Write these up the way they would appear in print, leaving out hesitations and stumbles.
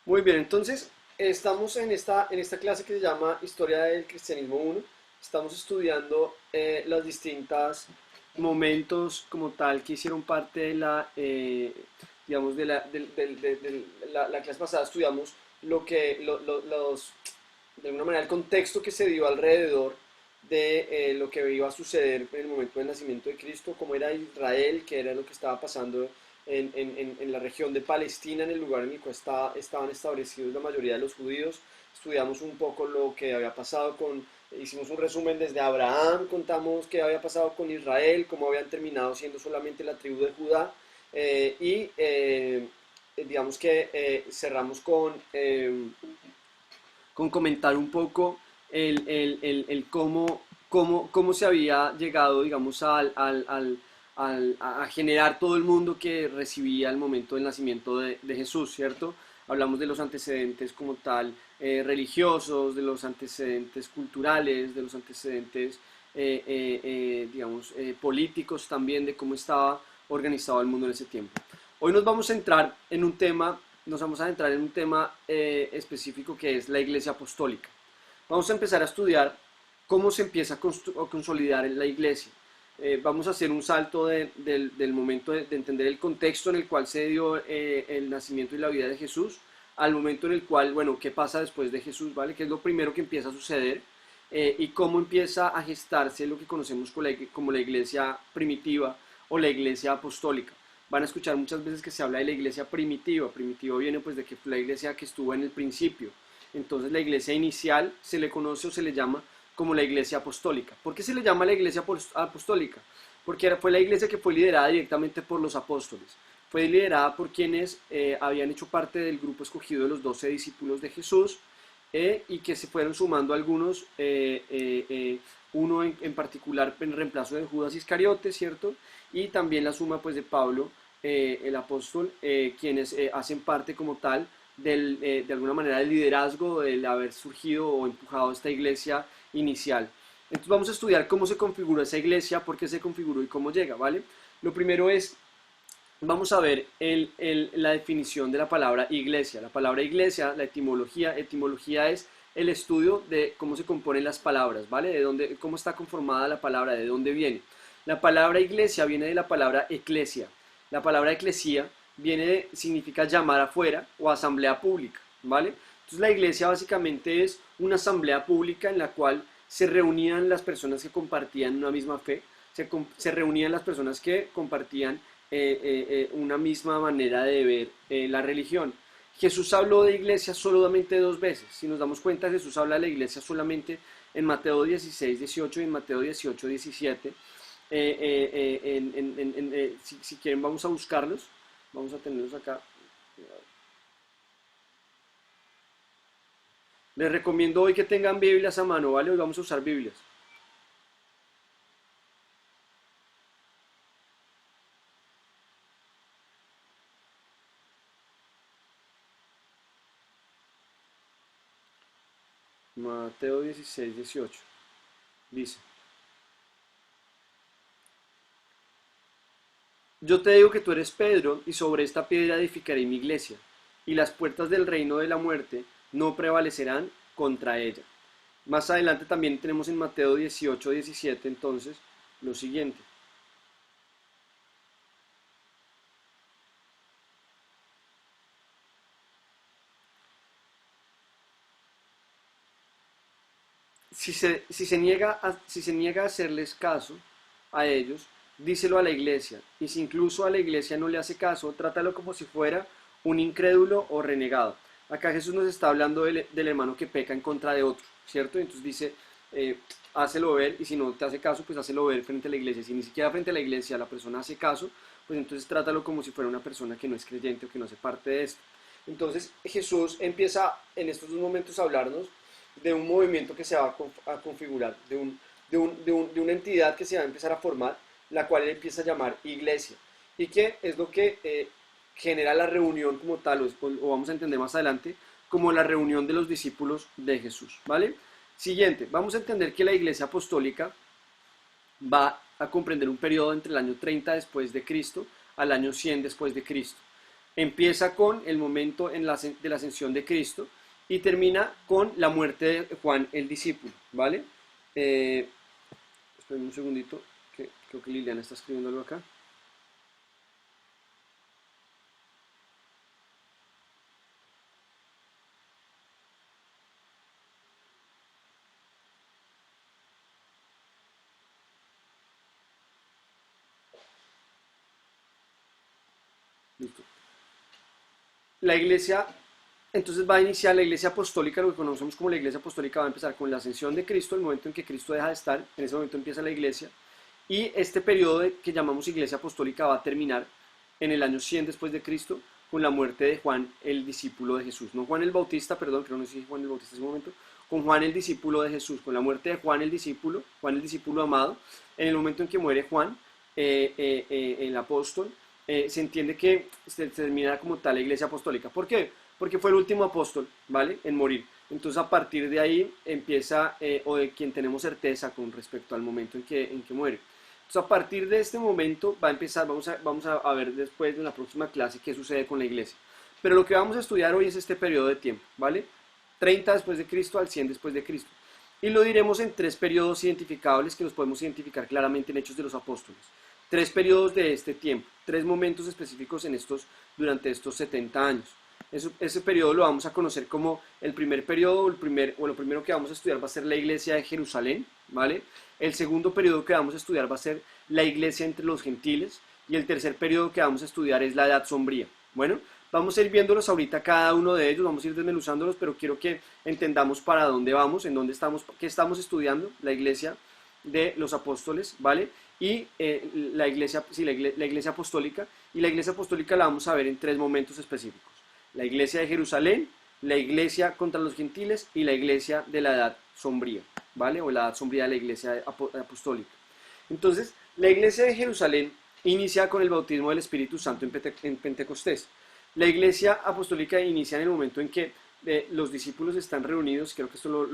Muy bien, entonces estamos en esta clase que se llama Historia del Cristianismo 1. Estamos estudiando los distintos momentos como tal que hicieron parte de digamos, la clase pasada. Estudiamos de alguna manera, el contexto que se dio alrededor de lo que iba a suceder en el momento del nacimiento de Cristo, cómo era Israel, qué era lo que estaba pasando en la región de Palestina, en el lugar en el cual estaban establecidos la mayoría de los judíos. Estudiamos un poco lo que había pasado hicimos un resumen desde Abraham, contamos qué había pasado con Israel, cómo habían terminado siendo solamente la tribu de Judá, digamos que cerramos con comentar un poco el cómo se había llegado, digamos, a generar todo el mundo que recibía el momento del nacimiento de Jesús, ¿cierto? Hablamos de los antecedentes como tal religiosos, de los antecedentes culturales, de los antecedentes, digamos, políticos también, de cómo estaba organizado el mundo en ese tiempo. Hoy nos vamos a entrar en un tema específico que es la Iglesia Apostólica. Vamos a empezar a estudiar cómo se empieza a consolidar la Iglesia. Vamos a hacer un salto del momento de entender el contexto en el cual se dio el nacimiento y la vida de Jesús, al momento en el cual, bueno, qué pasa después de Jesús, ¿vale? ¿Qué es lo primero que empieza a suceder? Y cómo empieza a gestarse lo que conocemos como la iglesia primitiva o la iglesia apostólica. Van a escuchar muchas veces que se habla de la iglesia primitiva. Primitivo viene pues de que fue la iglesia que estuvo en el principio. Entonces la iglesia inicial se le conoce o se le llama como la iglesia apostólica. ¿Por qué se le llama la iglesia apostólica? Porque fue la iglesia que fue liderada directamente por los apóstoles. Fue liderada por quienes habían hecho parte del grupo escogido de los 12 discípulos de Jesús, y que se fueron sumando algunos, uno en particular en reemplazo de Judas Iscariote, ¿cierto? Y también la suma pues de Pablo, el apóstol, quienes hacen parte como tal de alguna manera del liderazgo, del haber surgido o empujado esta iglesia inicial. Entonces vamos a estudiar cómo se configuró esa iglesia, por qué se configuró y cómo llega, ¿vale? Lo primero es, vamos a ver la definición de la palabra iglesia. La palabra iglesia, la etimología es el estudio de cómo se componen las palabras, ¿vale? Cómo está conformada la palabra, de dónde viene. La palabra iglesia viene de la palabra eclesia. La palabra eclesia significa llamar afuera o asamblea pública, ¿vale? Entonces la iglesia básicamente es una asamblea pública en la cual se reunían las personas que compartían una misma fe, se reunían las personas que compartían una misma manera de ver la religión. Jesús habló de iglesia solamente dos veces. Si nos damos cuenta, Jesús habla de la iglesia solamente en Mateo 16, 18 y en Mateo 18, 17. Si quieren vamos a buscarlos, vamos a tenerlos acá. Les recomiendo hoy que tengan Biblias a mano, ¿vale? Hoy vamos a usar Biblias. Mateo 16, 18. Dice: Yo te digo que tú eres Pedro, y sobre esta piedra edificaré mi iglesia, y las puertas del reino de la muerte no prevalecerán contra ella. Más adelante también tenemos en Mateo 18, 17 entonces lo siguiente: si se niega a hacerles caso a ellos, díselo a la iglesia, y si incluso a la iglesia no le hace caso, trátalo como si fuera un incrédulo o renegado. Acá Jesús nos está hablando del hermano que peca en contra de otro, ¿cierto? Entonces dice, hácelo ver, y si no te hace caso, pues hácelo ver frente a la iglesia. Si ni siquiera frente a la iglesia la persona hace caso, pues entonces trátalo como si fuera una persona que no es creyente o que no hace parte de esto. Entonces Jesús empieza en estos dos momentos a hablarnos de un movimiento que se va a configurar, de una entidad que se va a empezar a formar, la cual él empieza a llamar iglesia, y que es lo que genera la reunión como tal, o vamos a entender más adelante, como la reunión de los discípulos de Jesús, ¿vale? Siguiente, vamos a entender que la iglesia apostólica va a comprender un periodo entre el año 30 después de Cristo al año 100 después de Cristo. Empieza con el momento de la ascensión de Cristo y termina con la muerte de Juan el discípulo, ¿vale? Esperen un segundito, que creo que Liliana está escribiendo algo acá. Listo. La iglesia, entonces va a iniciar la iglesia apostólica, lo que conocemos como la iglesia apostólica va a empezar con la ascensión de Cristo, el momento en que Cristo deja de estar, en ese momento empieza la iglesia, y este periodo que llamamos iglesia apostólica va a terminar en el año 100 después de Cristo, con la muerte de Juan, el discípulo de Jesús. No Juan el Bautista, perdón, creo no sé si Juan el Bautista en ese momento, con Juan el discípulo de Jesús, con la muerte de Juan el discípulo amado, en el momento en que muere Juan, el apóstol, se entiende que se termina como tal la iglesia apostólica. ¿Por qué? Porque fue el último apóstol, ¿vale? En morir. Entonces a partir de ahí empieza, o de quien tenemos certeza con respecto al momento en que muere. Entonces a partir de este momento va a empezar, vamos a ver después en la próxima clase qué sucede con la iglesia. Pero lo que vamos a estudiar hoy es este periodo de tiempo, ¿vale? 30 después de Cristo al 100 después de Cristo. Y lo diremos en 3 periodos identificables que los podemos identificar claramente en Hechos de los Apóstoles. 3 periodos de este tiempo, 3 momentos específicos durante estos 70 años. Ese periodo lo vamos a conocer como el primer periodo, lo primero que vamos a estudiar va a ser la iglesia de Jerusalén, ¿vale? El segundo periodo que vamos a estudiar va a ser la iglesia entre los gentiles, y el tercer periodo que vamos a estudiar es la edad sombría. Bueno, vamos a ir viéndolos ahorita cada uno de ellos, vamos a ir desmenuzándolos, pero quiero que entendamos para dónde vamos, en dónde estamos, qué estamos estudiando, la iglesia de los apóstoles, ¿vale? Y la iglesia apostólica, y la iglesia apostólica la vamos a ver en 3 momentos específicos: la iglesia de Jerusalén, la iglesia contra los gentiles y la iglesia de la edad sombría, ¿vale? O la edad sombría de la iglesia apostólica. Entonces, la iglesia de Jerusalén inicia con el bautismo del Espíritu Santo en Pentecostés. La iglesia apostólica inicia en el momento en que los discípulos están reunidos. Creo que esto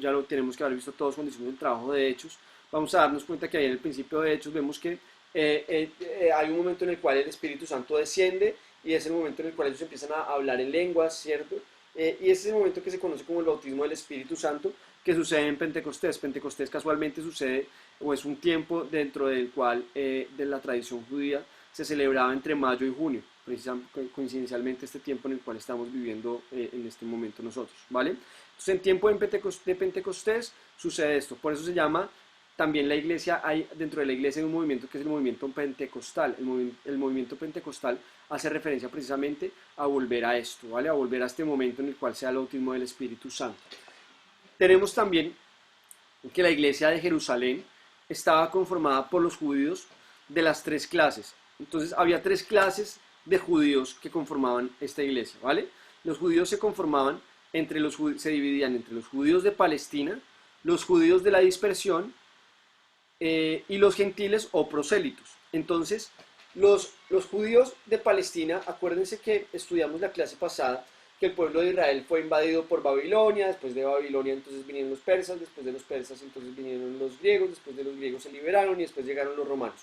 ya lo tenemos que haber visto todos cuando hicimos el trabajo de Hechos. Vamos a darnos cuenta que ahí en el principio de Hechos vemos que hay un momento en el cual el Espíritu Santo desciende, y es el momento en el cual ellos empiezan a hablar en lenguas, ¿cierto? Y ese es el momento que se conoce como el bautismo del Espíritu Santo, que sucede en Pentecostés. Pentecostés casualmente sucede, o es un tiempo dentro del cual de la tradición judía se celebraba entre mayo y junio, coincidencialmente este tiempo en el cual estamos viviendo en este momento nosotros, ¿vale? Entonces en tiempo de Pentecostés sucede esto, por eso se llama también la iglesia, dentro de la iglesia hay un movimiento que es el movimiento pentecostal. El movimiento pentecostal hace referencia precisamente a volver a esto, ¿vale? A volver a este momento en el cual sea el bautismo del Espíritu Santo. Tenemos también que la iglesia de Jerusalén estaba conformada por los judíos de las 3 clases. Entonces había 3 clases de judíos que conformaban esta iglesia, ¿vale? Los judíos se dividían entre los judíos de Palestina, los judíos de la dispersión, y los gentiles o prosélitos. Entonces, los judíos de Palestina, acuérdense que estudiamos la clase pasada que el pueblo de Israel fue invadido por Babilonia. Después de Babilonia entonces vinieron los persas, después de los persas entonces vinieron los griegos, después de los griegos se liberaron y después llegaron los romanos.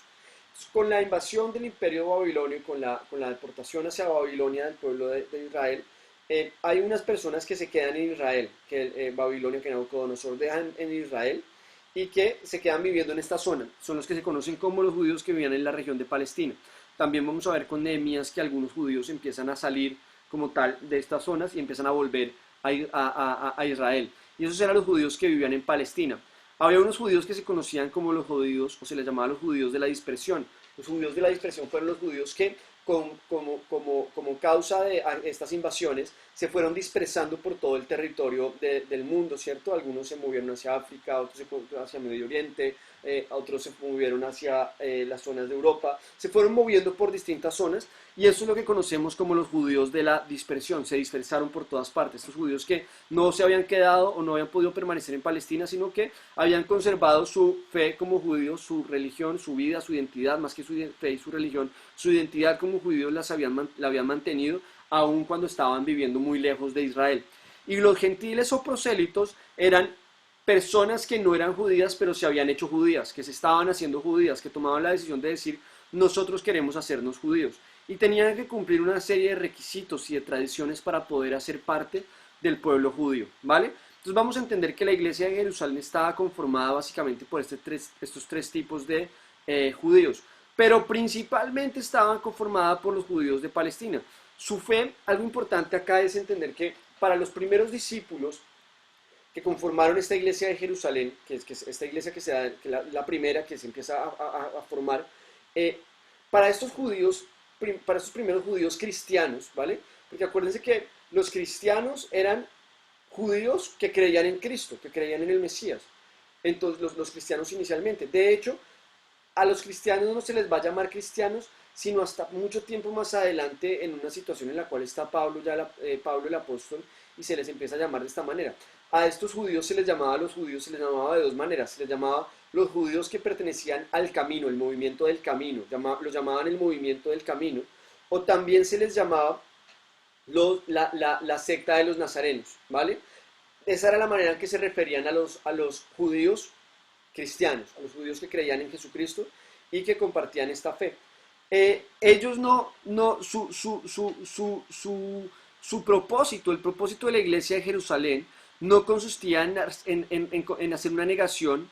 Entonces, con la invasión del imperio babilonio y con la deportación hacia Babilonia del pueblo de Israel, hay unas personas que se quedan en Israel, que Babilonia, que Nabucodonosor dejan en Israel, y que se quedan viviendo en esta zona. Son los que se conocen como los judíos que vivían en la región de Palestina. También vamos a ver con Nehemías que algunos judíos empiezan a salir como tal de estas zonas y empiezan a volver a Israel. Y esos eran los judíos que vivían en Palestina. Había unos judíos que se conocían como los judíos, o se les llamaba los judíos de la dispersión. Los judíos de la dispersión fueron los judíos que como causa de estas invasiones se fueron dispersando por todo el territorio del mundo, ¿cierto? Algunos se movieron hacia África, otros se fueron hacia Medio Oriente, otros se movieron hacia las zonas de Europa, se fueron moviendo por distintas zonas, y eso es lo que conocemos como los judíos de la dispersión. Se dispersaron por todas partes, estos judíos que no se habían quedado o no habían podido permanecer en Palestina, sino que habían conservado su fe como judíos, su religión, su vida, su identidad, más que su fe y su religión, su identidad como judíos la habían mantenido, aun cuando estaban viviendo muy lejos de Israel. Y los gentiles o prosélitos eran personas que no eran judías, pero se habían hecho judías, que se estaban haciendo judías, que tomaban la decisión de decir: nosotros queremos hacernos judíos. y tenían que cumplir una serie de requisitos y de tradiciones para poder hacer parte del pueblo judío, ¿vale? Entonces vamos a entender que la iglesia de Jerusalén estaba conformada básicamente por estos tres tipos de judíos, pero principalmente estaban conformada por los judíos de Palestina. Su fe, algo importante acá es entender que para los primeros discípulos que conformaron esta iglesia de Jerusalén, que es esta iglesia que se da, que la primera que se empieza a formar, eh, para estos judíos, para estos primeros judíos cristianos, ¿vale? Porque acuérdense que los cristianos eran judíos que creían en Cristo, que creían en el Mesías. Entonces, los cristianos inicialmente. De hecho, a los cristianos no se les va a llamar cristianos, sino hasta mucho tiempo más adelante en una situación en la cual está Pablo, Pablo el apóstol, y se les empieza a llamar de esta manera. A estos judíos se les llamaba, a los judíos se les llamaba de dos maneras, se les llamaba los judíos que pertenecían al camino, el movimiento del camino, lo llamaban el movimiento del camino, o también se les llamaba la secta de los nazarenos, ¿vale? Esa era la manera en que se referían a los judíos cristianos, a los judíos que creían en Jesucristo y que compartían esta fe. Ellos su propósito, el propósito de la iglesia de Jerusalén, no consistía en hacer una negación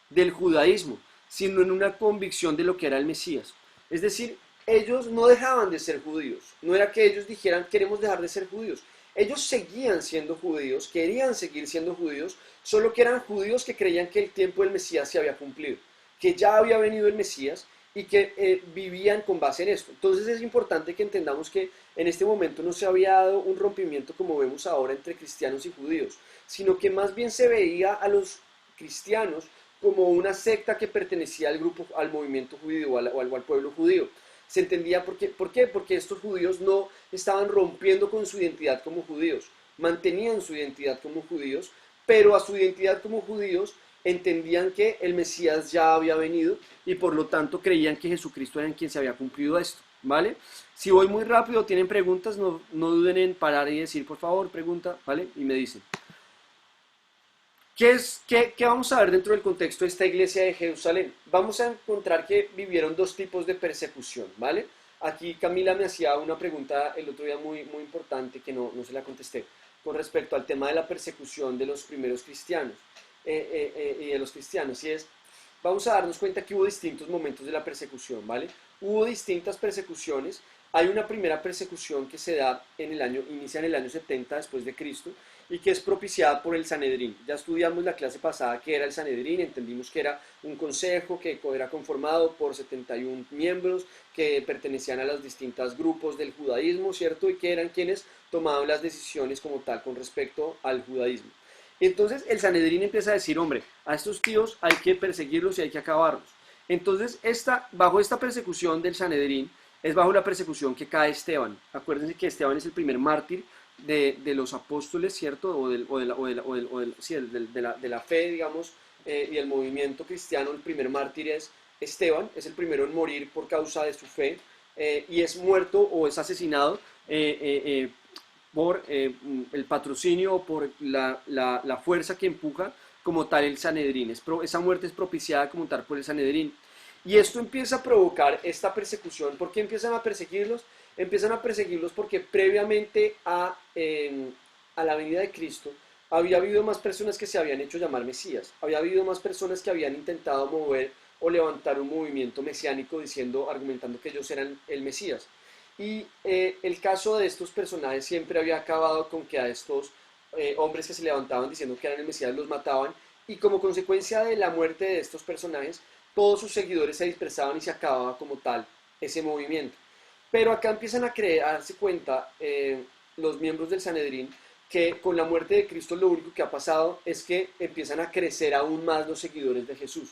del judaísmo, sino en una convicción de lo que era el Mesías. Es decir, ellos no dejaban de ser judíos, no era que ellos dijeran queremos dejar de ser judíos, ellos seguían siendo judíos, querían seguir siendo judíos, solo que eran judíos que creían que el tiempo del Mesías se había cumplido, que ya había venido el Mesías y que vivían con base en esto. Entonces es importante que entendamos que en este momento no se había dado un rompimiento como vemos ahora entre cristianos y judíos, sino que más bien se veía a los cristianos como una secta que pertenecía al grupo, al movimiento judío o al pueblo judío. Se entendía por qué, porque estos judíos no estaban rompiendo con su identidad como judíos, mantenían su identidad como judíos, pero a su identidad como judíos entendían que el Mesías ya había venido y por lo tanto creían que Jesucristo era en quien se había cumplido esto, ¿vale? Si voy muy rápido, tienen preguntas, no duden en parar y decir, por favor, pregunta, ¿vale? Y me dicen. ¿Qué vamos a ver dentro del contexto de esta iglesia de Jerusalén? Vamos a encontrar que vivieron dos tipos de persecución, ¿vale? Aquí Camila me hacía una pregunta el otro día muy importante que no se la contesté, con respecto al tema de la persecución de los primeros cristianos y de los cristianos, y es, vamos a darnos cuenta que hubo distintos momentos de la persecución, ¿vale? Hubo distintas persecuciones. Hay una primera persecución que se da inicia en el año 70 después de Cristo, y que es propiciada por el Sanedrín. Ya estudiamos la clase pasada que era el Sanedrín, entendimos que era un consejo que era conformado por 71 miembros que pertenecían a los distintos grupos del judaísmo, ¿cierto? Y que eran quienes tomaban las decisiones como tal con respecto al judaísmo. Entonces el Sanedrín empieza a decir, hombre, a estos tíos hay que perseguirlos y hay que acabarlos. Entonces, bajo esta persecución del Sanedrín, es bajo la persecución que cae Esteban. Acuérdense que Esteban es el primer mártir de los apóstoles, ¿cierto? De la fe, digamos, y el movimiento cristiano. El primer mártir es Esteban, es el primero en morir por causa de su fe, y es muerto o es asesinado por el patrocinio o por la fuerza que empuja como tal el Sanedrín. Esa muerte es propiciada como tal por el Sanedrín. Y esto empieza a provocar esta persecución. ¿Por qué empiezan a perseguirlos? Empiezan a perseguirlos porque previamente a la venida de Cristo había habido más personas que se habían hecho llamar Mesías. Había habido más personas que habían intentado mover o levantar un movimiento mesiánico argumentando que ellos eran el Mesías. Y el caso de estos personajes siempre había acabado con que a estos hombres que se levantaban diciendo que eran el Mesías los mataban, y como consecuencia de la muerte de estos personajes todos sus seguidores se dispersaban y se acababa como tal ese movimiento. Pero acá empiezan a darse cuenta los miembros del Sanedrín que con la muerte de Cristo lo único que ha pasado es que empiezan a crecer aún más los seguidores de Jesús.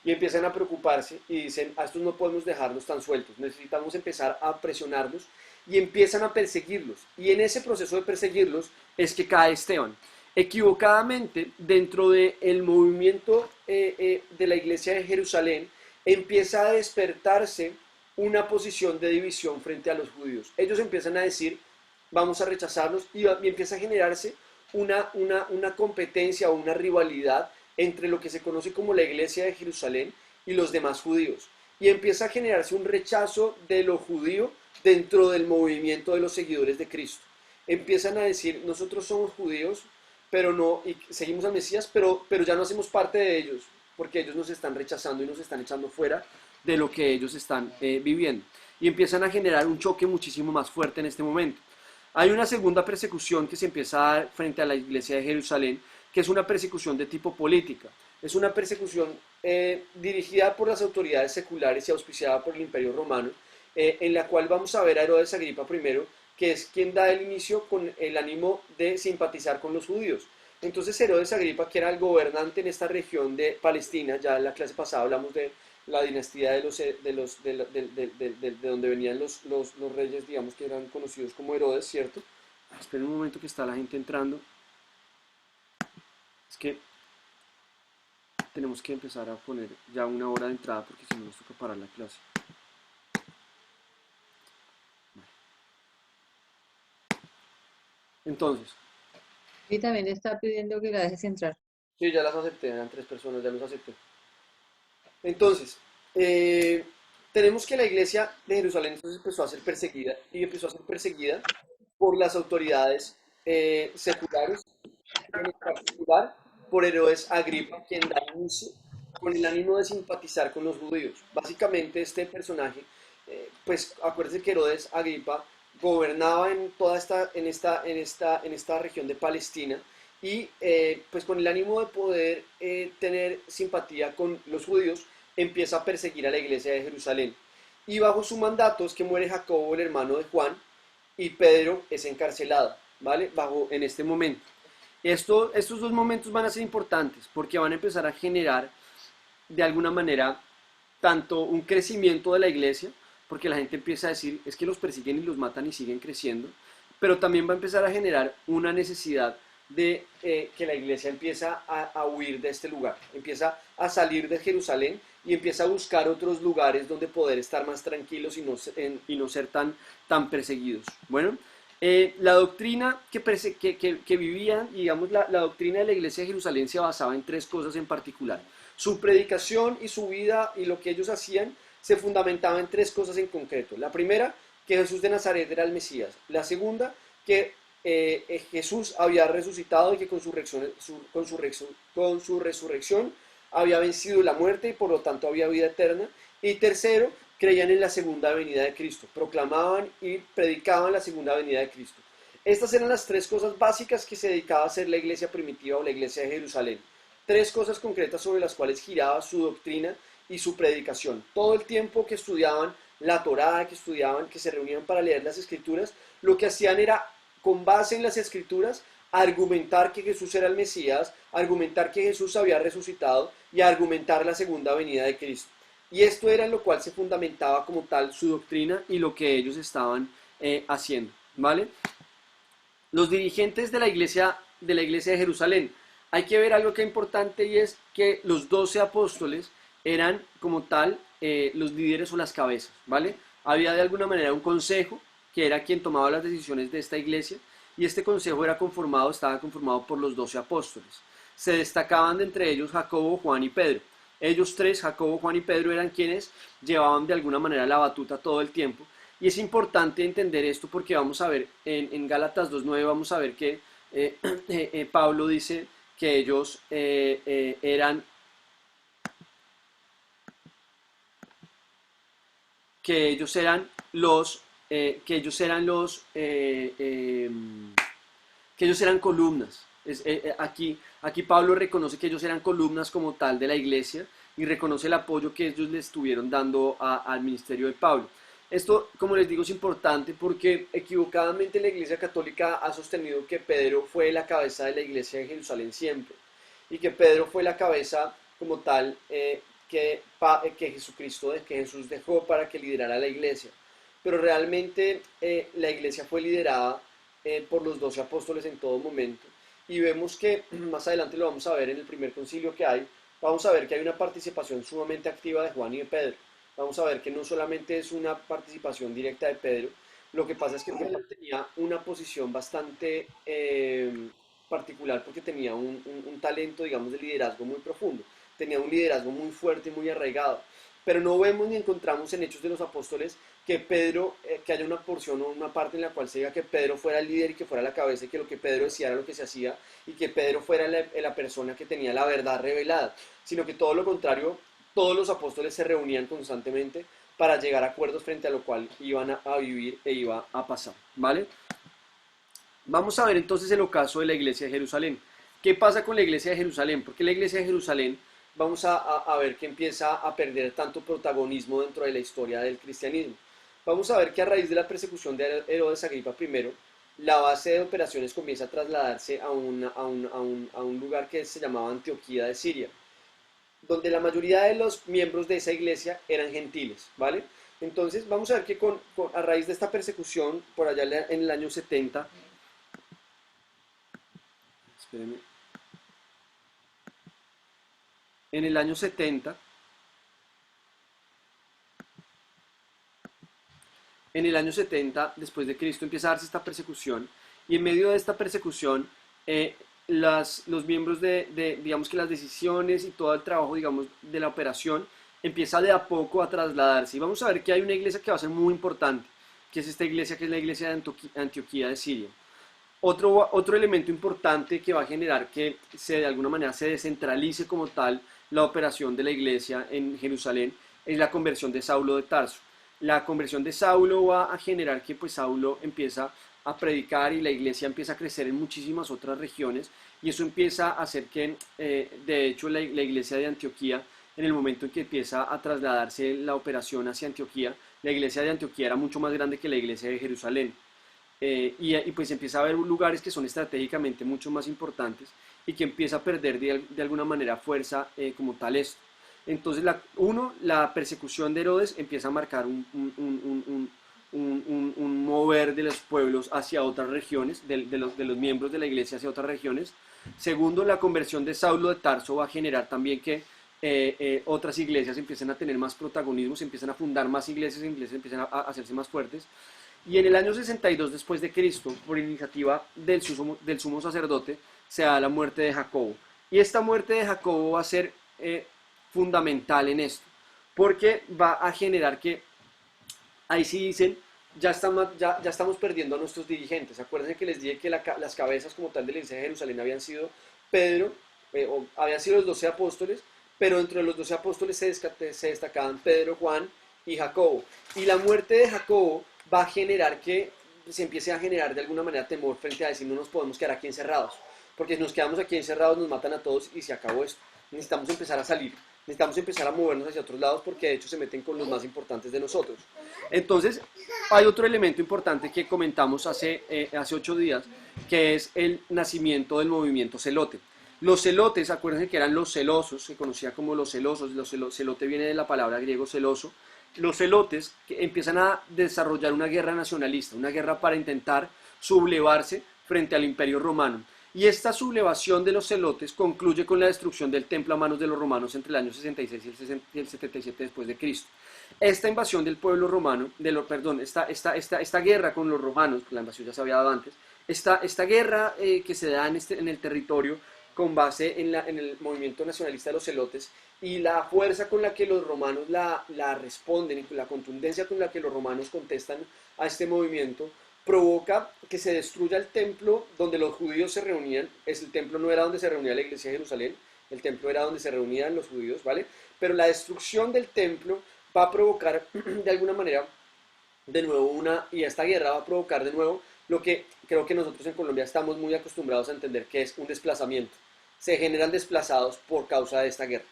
Y empiezan a preocuparse y dicen, a estos no podemos dejarlos tan sueltos, necesitamos empezar a presionarlos, y empiezan a perseguirlos. Y en ese proceso de perseguirlos es que cae Esteban. Equivocadamente, dentro del movimiento de la iglesia de Jerusalén, empieza a despertarse una posición de división frente a los judíos. Ellos empiezan a decir, vamos a rechazarlos, y empieza a generarse una competencia o una rivalidad entre lo que se conoce como la iglesia de Jerusalén y los demás judíos. y empieza a generarse un rechazo de lo judío dentro del movimiento de los seguidores de Cristo. Empiezan a decir, nosotros somos judíos, pero no, y seguimos al Mesías, pero ya no hacemos parte de ellos, porque ellos nos están rechazando y nos están echando fuera de lo que ellos están viviendo. Y empiezan a generar un choque muchísimo más fuerte en este momento. Hay una segunda persecución que se empieza a dar frente a la iglesia de Jerusalén, que es una persecución de tipo política. Es una persecución dirigida por las autoridades seculares y auspiciada por el Imperio Romano, en la cual vamos a ver a Herodes Agripa I, que es quien da el inicio con el ánimo de simpatizar con los judíos. Entonces Herodes Agripa, que era el gobernante en esta región de Palestina, ya en la clase pasada hablamos de la dinastía de donde venían los reyes, digamos, que eran conocidos como Herodes, ¿cierto? Esperen un momento que está la gente entrando. Es que tenemos que empezar a poner ya una hora de entrada porque si no nos toca parar la clase. Entonces, Y también le está pidiendo que la dejes entrar. sí, ya las acepté, eran 3 personas, ya los acepté. Entonces, tenemos que la iglesia de Jerusalén entonces empezó a ser perseguida y empezó a ser perseguida por las autoridades seculares, en particular por Herodes Agripa, quien da inicio con el ánimo de simpatizar con los judíos. Básicamente este personaje, pues acuérdense que Herodes Agripa gobernaba en toda esta región de Palestina y pues con el ánimo de poder tener simpatía con los judíos, empieza a perseguir a la iglesia de Jerusalén. Y bajo su mandato es que muere Jacobo, el hermano de Juan, y Pedro es encarcelado, ¿vale? En este momento. Estos dos momentos van a ser importantes porque van a empezar a generar de alguna manera tanto un crecimiento de la iglesia, porque la gente empieza a decir es que los persiguen y los matan y siguen creciendo, pero también va a empezar a generar una necesidad de que la iglesia empieza a huir de este lugar, empieza a salir de Jerusalén y empieza a buscar otros lugares donde poder estar más tranquilos y no ser tan perseguidos. Bueno, la doctrina que vivían, digamos, la doctrina de la iglesia de Jerusalén se basaba en tres cosas en particular. Su predicación y su vida y lo que ellos hacían se fundamentaba en tres cosas en concreto. La primera, que Jesús de Nazaret era el Mesías. La segunda, que Jesús había resucitado y que con su resurrección había vencido la muerte y por lo tanto había vida eterna. Y tercero, creían en la segunda venida de Cristo, proclamaban y predicaban la segunda venida de Cristo. Estas eran las tres cosas básicas que se dedicaba a hacer la iglesia primitiva o la iglesia de Jerusalén. Tres cosas concretas sobre las cuales giraba su doctrina y su predicación. Todo el tiempo que estudiaban la Torá, que estudiaban, que se reunían para leer las escrituras, lo que hacían era, con base en las escrituras, argumentar que Jesús era el Mesías, argumentar que Jesús había resucitado y argumentar la segunda venida de Cristo. Y esto era en lo cual se fundamentaba como tal su doctrina y lo que ellos estaban haciendo, ¿vale? Los dirigentes de la iglesia de Jerusalén, hay que ver algo que es importante y es que los 12 apóstoles eran como tal los líderes o las cabezas, ¿vale? Había de alguna manera un consejo que era quien tomaba las decisiones de esta iglesia y este consejo estaba conformado por los 12 apóstoles. Se destacaban de entre ellos Jacobo, Juan y Pedro. Ellos tres, Jacobo, Juan y Pedro, eran quienes llevaban de alguna manera la batuta todo el tiempo. Y es importante entender esto porque vamos a ver en Gálatas 2.9, vamos a ver que Pablo dice que ellos que ellos eran los que ellos eran los que ellos eran columnas. Aquí Pablo reconoce que ellos eran columnas como tal de la iglesia y reconoce el apoyo que ellos le estuvieron dando al ministerio de Pablo. Esto, como les digo, es importante porque equivocadamente la Iglesia Católica ha sostenido que Pedro fue la cabeza de la Iglesia de Jerusalén siempre y que Pedro fue la cabeza como tal que Jesús dejó para que liderara la Iglesia. Pero realmente la Iglesia fue liderada por los 12 apóstoles en todo momento y vemos que más adelante lo vamos a ver en el primer concilio que hay, vamos a ver que hay una participación sumamente activa de Juan y de Pedro. Vamos a ver que no solamente es una participación directa de Pedro, lo que pasa es que Pedro tenía una posición bastante particular porque tenía un talento, digamos, de liderazgo muy profundo, tenía un liderazgo muy fuerte y muy arraigado. pero no vemos ni encontramos en Hechos de los Apóstoles que Pedro, que haya una porción o una parte en la cual se diga que Pedro fuera el líder y que fuera la cabeza y que lo que Pedro decía era lo que se hacía y que Pedro fuera la persona que tenía la verdad revelada, sino que todo lo contrario, todos los apóstoles se reunían constantemente para llegar a acuerdos frente a lo cual iban a vivir e iba a pasar, ¿vale? Vamos a ver entonces el ocaso de la iglesia de Jerusalén. ¿Qué pasa con la iglesia de Jerusalén? Porque la iglesia de Jerusalén vamos a ver que empieza a perder tanto protagonismo dentro de la historia del cristianismo. Vamos a ver que a raíz de la persecución de Herodes Agripa I, la base de operaciones comienza a trasladarse a un lugar que se llamaba Antioquía de Siria, donde la mayoría de los miembros de esa iglesia eran gentiles, ¿vale? Entonces vamos a ver que a raíz de esta persecución, por allá en el año 70, espérenme, en el año 70, en el año 70 después de Cristo empieza a darse esta persecución y en medio de esta persecución los miembros digamos que las decisiones y todo el trabajo, digamos, de la operación empieza de a poco a trasladarse y vamos a ver que hay una iglesia que va a ser muy importante, que es esta iglesia que es la iglesia de Antioquía de Siria. Otro elemento importante que va a generar que de alguna manera se descentralice como tal la operación de la iglesia en Jerusalén es la conversión de Saulo de Tarso. La conversión de Saulo va a generar que pues Saulo empieza a predicar y la iglesia empieza a crecer en muchísimas otras regiones y eso empieza a hacer que de hecho la iglesia de Antioquía, en el momento en que empieza a trasladarse la operación hacia Antioquía, la iglesia de Antioquía era mucho más grande que la iglesia de Jerusalén. Pues empieza a haber lugares que son estratégicamente mucho más importantes y que empieza a perder de alguna manera fuerza como tal esto. Entonces, la persecución de Herodes empieza a marcar un mover de los pueblos hacia otras regiones, de los miembros de la iglesia hacia otras regiones. Segundo, la conversión de Saulo de Tarso va a generar también que otras iglesias empiecen a tener más protagonismo, se empiezan a fundar más iglesias empiezan a hacerse más fuertes. Y en el año 62 después de Cristo, por iniciativa del sumo sacerdote, se da la muerte de Jacobo. Y esta muerte de Jacobo va a ser fundamental en esto, porque va a generar que, ahí sí dicen, ya estamos perdiendo a nuestros dirigentes. Acuérdense que les dije que las cabezas como tal de la iglesia de Jerusalén habían sido Pedro, o habían sido los 12 apóstoles, pero dentro de los 12 apóstoles se destacaban Pedro, Juan y Jacobo. Y la muerte de Jacobo va a generar que se empiece a generar de alguna manera temor frente a decir no nos podemos quedar aquí encerrados, porque si nos quedamos aquí encerrados nos matan a todos y se acabó esto. Necesitamos empezar a salir, necesitamos empezar a movernos hacia otros lados porque de hecho se meten con los más importantes de nosotros. Entonces, hay otro elemento importante que comentamos hace 8 días, que es el nacimiento del movimiento celote. Los celotes, acuérdense que eran los celosos, se conocía como los celosos, celote viene de la palabra griego celoso. Los celotes que empiezan a desarrollar una guerra nacionalista, una guerra para intentar sublevarse frente al imperio romano. Y esta sublevación de los celotes concluye con la destrucción del templo a manos de los romanos entre el año 66 y el 77 después de Cristo. Esta invasión del pueblo romano, esta guerra con los romanos, la invasión ya se había dado antes, esta guerra que se da en el territorio con base en el movimiento nacionalista de los celotes y la fuerza con la que los romanos la responden y la contundencia con la que los romanos contestan a este movimiento provoca que se destruya el templo donde los judíos se reunían. El templo no era donde se reunía la iglesia de Jerusalén, el templo era donde se reunían los judíos, ¿vale? Pero la destrucción del templo va a provocar de alguna manera de nuevo y esta guerra va a provocar de nuevo lo que creo que nosotros en Colombia estamos muy acostumbrados a entender que es un desplazamiento. Se generan desplazados por causa de esta guerra.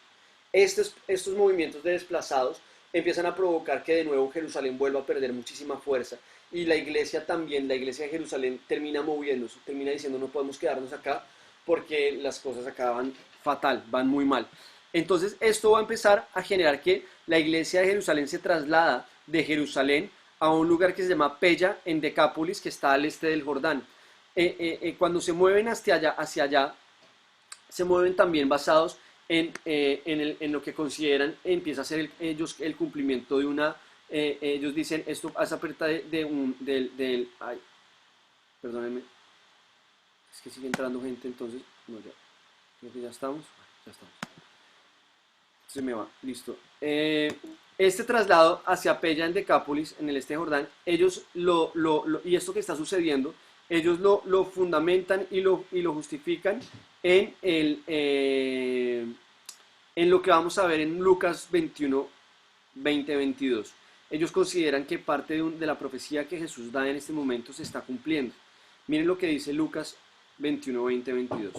Estos movimientos de desplazados empiezan a provocar que de nuevo Jerusalén vuelva a perder muchísima fuerza y la iglesia también, la iglesia de Jerusalén termina moviéndose, termina diciendo no podemos quedarnos acá porque las cosas acá van fatal, van muy mal. Entonces esto va a empezar a generar que la iglesia de Jerusalén se traslada de Jerusalén a un lugar que se llama Pella en Decápolis, que está al este del Jordán. Cuando se mueven hacia allá, se mueven también basados en lo que consideran empieza a ser ellos el cumplimiento de ellos dicen esto hace aperta ay, perdónenme, es que sigue entrando gente, entonces no, ya creo que ya estamos. Se me va, listo. Este traslado hacia Pella en Decápolis, en el este de Jordán, ellos y esto que está sucediendo, ellos lo fundamentan y lo justifican en, en lo que vamos a ver en Lucas 21, 20, 22. Ellos consideran que parte de la profecía que Jesús da en este momento se está cumpliendo. Miren lo que dice Lucas 21, 20, 22.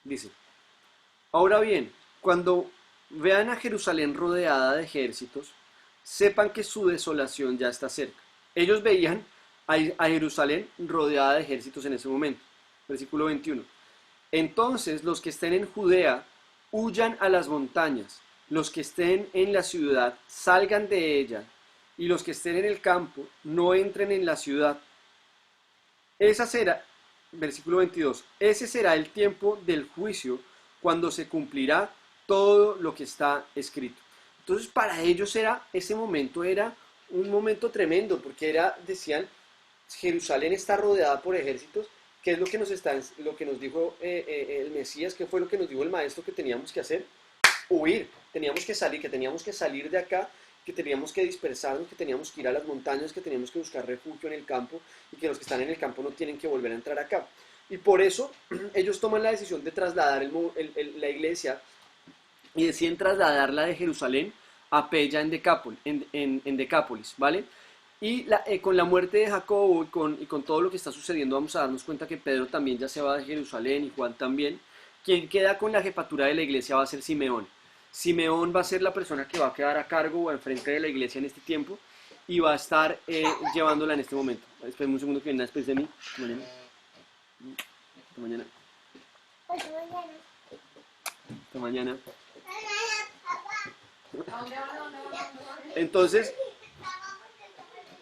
Dice, ahora bien, cuando vean a Jerusalén rodeada de ejércitos, sepan que su desolación ya está cerca. Ellos veían a Jerusalén rodeada de ejércitos en ese momento. Versículo 21. Entonces los que estén en Judea huyan a las montañas, los que estén en la ciudad salgan de ella, y los que estén en el campo no entren en la ciudad. Esa será, versículo 22, ese será el tiempo del juicio cuando se cumplirá todo lo que está escrito. Entonces para ellos ese momento era un momento tremendo, porque decían, Jerusalén está rodeada por ejércitos. ¿Qué es lo que nos dijo el Mesías? ¿Qué fue lo que nos dijo el maestro que teníamos que hacer? Huir, que teníamos que salir de acá, que teníamos que dispersarnos, que teníamos que ir a las montañas, que teníamos que buscar refugio en el campo y que los que están en el campo no tienen que volver a entrar acá. Y por eso ellos toman la decisión de trasladar la iglesia y deciden trasladarla de Jerusalén a Pella en Decápolis, ¿vale? Y con la muerte de Jacobo y con todo lo que está sucediendo vamos a darnos cuenta que Pedro también ya se va de Jerusalén y Juan también. Quien queda con la jefatura de la iglesia va a ser Simeón. Simeón va a ser la persona que va a quedar a cargo o al frente de la iglesia en este tiempo y va a estar llevándola en este momento. Esperen un segundo que viene después de mí. Hasta mañana. Hasta mañana. Hasta mañana. Entonces,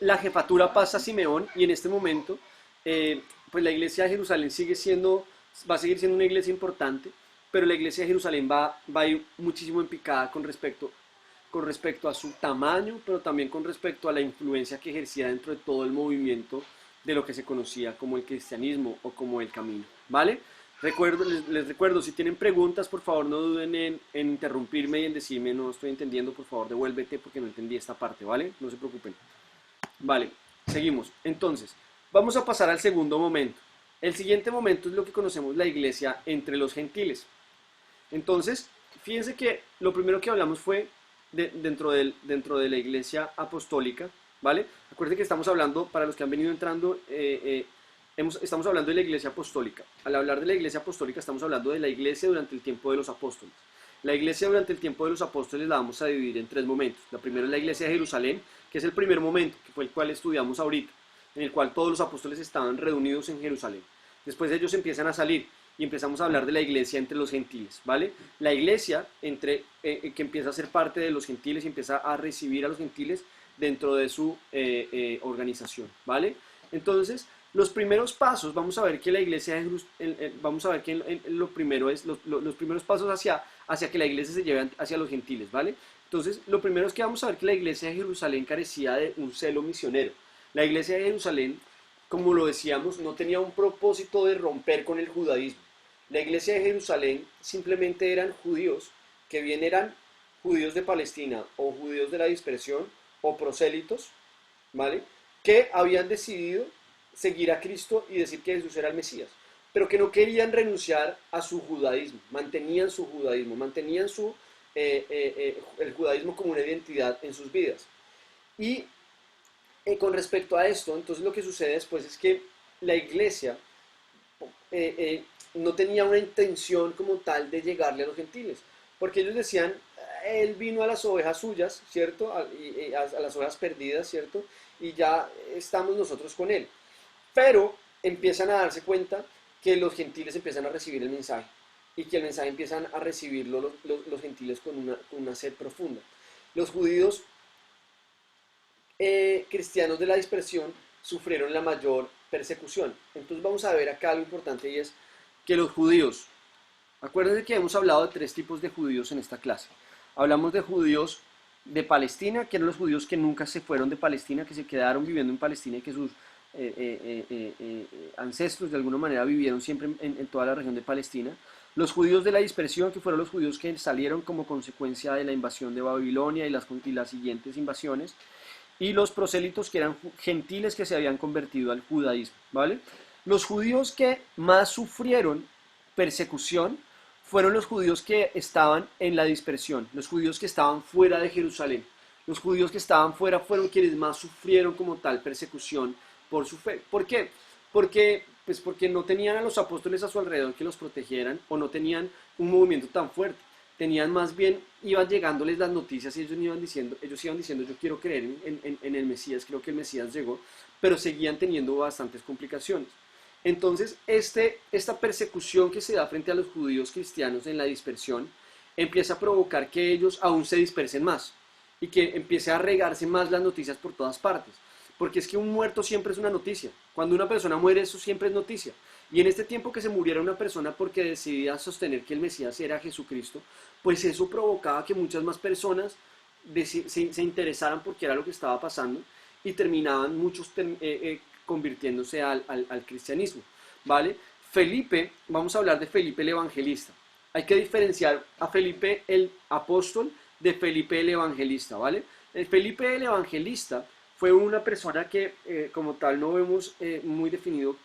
la jefatura pasa a Simeón y en este momento, pues la iglesia de Jerusalén va a seguir siendo una iglesia importante, pero la iglesia de Jerusalén va a ir muchísimo en picada con respecto a su tamaño, pero también con respecto a la influencia que ejercía dentro de todo el movimiento de lo que se conocía como el cristianismo o como el camino, ¿vale? Les recuerdo, si tienen preguntas, por favor no duden en interrumpirme y en decirme, no estoy entendiendo, por favor devuélvete porque no entendí esta parte, ¿vale? No se preocupen. Vale, seguimos. Entonces, vamos a pasar al segundo momento. El siguiente momento es lo que conocemos la iglesia entre los gentiles. Entonces, fíjense que lo primero que hablamos fue dentro de la iglesia apostólica, ¿vale? Acuérdense que estamos hablando, para los que han venido entrando, estamos hablando de la iglesia apostólica. Al hablar de la iglesia apostólica estamos hablando de la iglesia durante el tiempo de los apóstoles. La iglesia durante el tiempo de los apóstoles la vamos a dividir en tres momentos. La primera es la iglesia de Jerusalén, que es el primer momento, que fue el cual estudiamos ahorita, en el cual todos los apóstoles estaban reunidos en Jerusalén. Después ellos empiezan a salir y empezamos a hablar de la iglesia entre los gentiles, ¿vale? La iglesia que empieza a ser parte de los gentiles y empieza a recibir a los gentiles dentro de su organización, ¿vale? Entonces, los primeros pasos, vamos a ver que la iglesia de vamos a ver que lo primero es los primeros pasos hacia que la iglesia se lleve hacia los gentiles, ¿vale? Entonces, lo primero es que vamos a ver que la iglesia de Jerusalén carecía de un celo misionero. La iglesia de Jerusalén, como lo decíamos, no tenía un propósito de romper con el judaísmo. La iglesia de Jerusalén simplemente eran judíos, que bien eran judíos de Palestina o judíos de la dispersión o prosélitos, ¿vale? Que habían decidido seguir a Cristo y decir que Jesús era el Mesías, pero que no querían renunciar a su judaísmo, mantenían su judaísmo, mantenían el judaísmo como una identidad en sus vidas. Y con respecto a esto, entonces lo que sucede después es que la iglesia no tenía una intención como tal de llegarle a los gentiles, porque ellos decían, él vino a las ovejas suyas, ¿cierto? A las ovejas perdidas, ¿cierto? Y ya estamos nosotros con él. Pero empiezan a darse cuenta que los gentiles empiezan a recibir el mensaje y que el mensaje empiezan a recibirlo los gentiles con una sed profunda. Los judíos cristianos de la dispersión sufrieron la mayor persecución. Entonces vamos a ver acá algo importante y es que los judíos, acuérdense que hemos hablado de tres tipos de judíos en esta clase. Hablamos de judíos de Palestina, que eran los judíos que nunca se fueron de Palestina, que se quedaron viviendo en Palestina y que ancestros de alguna manera vivieron siempre en toda la región de Palestina. Los judíos de la dispersión, que fueron los judíos que salieron como consecuencia de la invasión de Babilonia y las siguientes invasiones, y los prosélitos, que eran gentiles que se habían convertido al judaísmo, ¿vale? Los judíos que más sufrieron persecución fueron los judíos que estaban en la dispersión, los judíos que estaban fuera de Jerusalén. Los judíos que estaban fuera fueron quienes más sufrieron como tal persecución por su fe. ¿Por qué? Porque no tenían a los apóstoles a su alrededor que los protegieran, o no tenían un movimiento tan fuerte. Tenían más bien, iban llegándoles las noticias y ellos iban diciendo, yo quiero creer en el Mesías, creo que el Mesías llegó, pero seguían teniendo bastantes complicaciones. Entonces, esta persecución que se da frente a los judíos cristianos en la dispersión empieza a provocar que ellos aún se dispersen más y que empiece a regarse más las noticias por todas partes. Porque es que un muerto siempre es una noticia. Cuando una persona muere, eso siempre es noticia. Y en este tiempo que se muriera una persona porque decidía sostener que el Mesías era Jesucristo, pues eso provocaba que muchas más personas se interesaran por qué era lo que estaba pasando, y terminaban muchos convirtiéndose al cristianismo, ¿vale? Felipe, vamos a hablar de Felipe el Evangelista. Hay que diferenciar a Felipe el apóstol de Felipe el Evangelista, ¿vale? Felipe el Evangelista fue una persona que como tal no vemos muy definido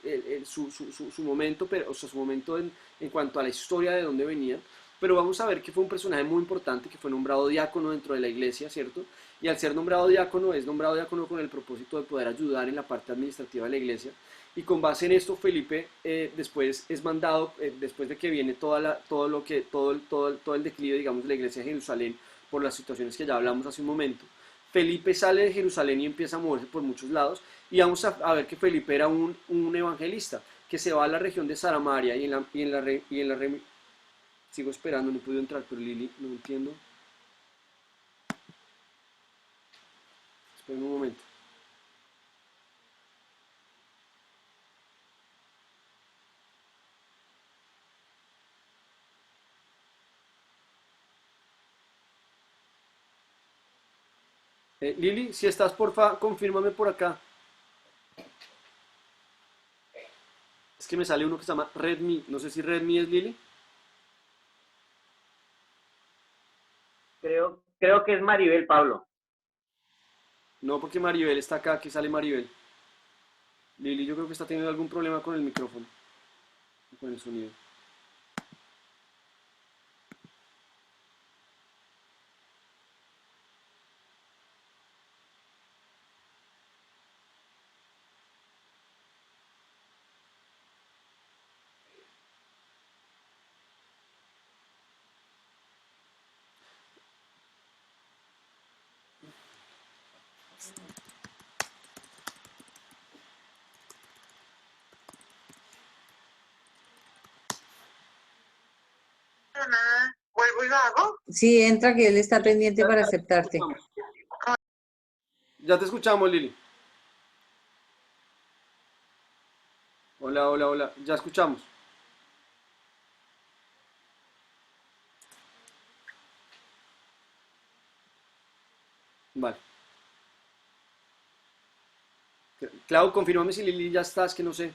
su momento, pero, o sea, su momento en cuanto a la historia de dónde venía, pero vamos a ver que fue un personaje muy importante, que fue nombrado diácono dentro de la iglesia, ¿cierto? Y al ser nombrado diácono, es nombrado diácono con el propósito de poder ayudar en la parte administrativa de la iglesia, y con base en esto Felipe después es mandado, después de que viene todo el declive, digamos, de la iglesia de Jerusalén, por las situaciones que ya hablamos hace un momento. Felipe sale de Jerusalén y empieza a moverse por muchos lados, y vamos a ver que Felipe era un evangelista que se va a la región de Samaria sigo esperando, no he podido entrar, pero Lili, no entiendo. Espera un momento. Lili, si estás, porfa, confírmame por acá. Es que me sale uno que se llama Redmi. No sé si Redmi es Lili. Creo que es Maribel, Pablo. No, porque Maribel está acá, aquí sale Maribel. Lili, yo creo que está teniendo algún problema con el micrófono, con el sonido. ¿Vuelvo y lo hago? Sí, entra que él está pendiente para aceptarte. Ya te escuchamos, Lili. Hola, hola, hola. Ya escuchamos. Vale. Clau, confírmame si Lili ya estás, que no sé.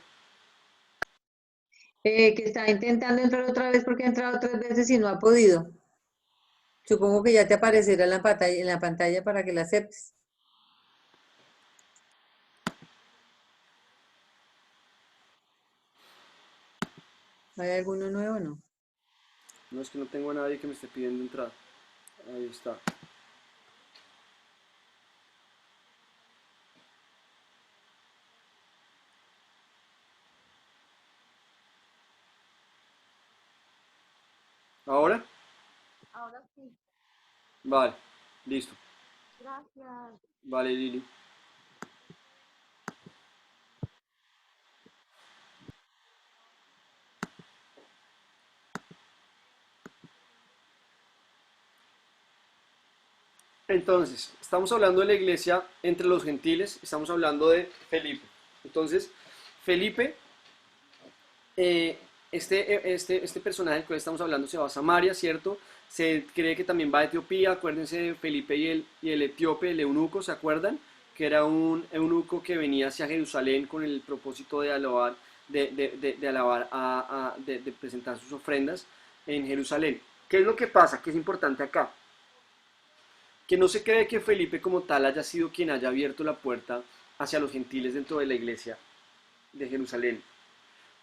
Que está intentando entrar otra vez porque ha entrado 3 veces y no ha podido. Supongo que ya te aparecerá en la pantalla para que la aceptes. ¿Hay alguno nuevo o no? No, es que no tengo a nadie que me esté pidiendo entrar. Ahí está. ¿Ahora? Ahora sí. Vale, listo. Gracias. Vale, Lili. Entonces, estamos hablando de la iglesia entre los gentiles, estamos hablando de Felipe. Entonces, Felipe, este personaje del cual estamos hablando se va a Samaria, ¿cierto? Se cree que también va a Etiopía. Acuérdense de Felipe y el etíope, el eunuco, ¿se acuerdan? que era un eunuco que venía hacia Jerusalén con el propósito de alabar, de presentar sus ofrendas en Jerusalén. ¿Qué es lo que pasa? ¿Qué es importante acá? Que no se cree que Felipe como tal haya sido quien haya abierto la puerta hacia los gentiles dentro de la iglesia de Jerusalén,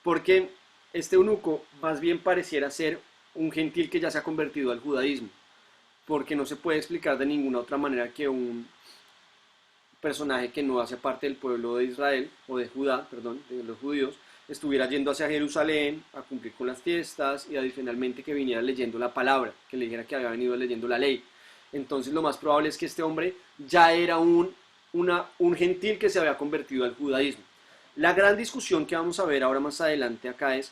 porque este eunuco más bien pareciera ser un gentil que ya se ha convertido al judaísmo, porque no se puede explicar de ninguna otra manera que un personaje que no hace parte del pueblo de Israel, o de Judá, perdón, de los judíos, estuviera yendo hacia Jerusalén a cumplir con las fiestas y adicionalmente que viniera leyendo la palabra, que le dijera que había venido leyendo la ley. Entonces lo más probable es que este hombre ya era un gentil que se había convertido al judaísmo. La gran discusión que vamos a ver ahora más adelante acá es,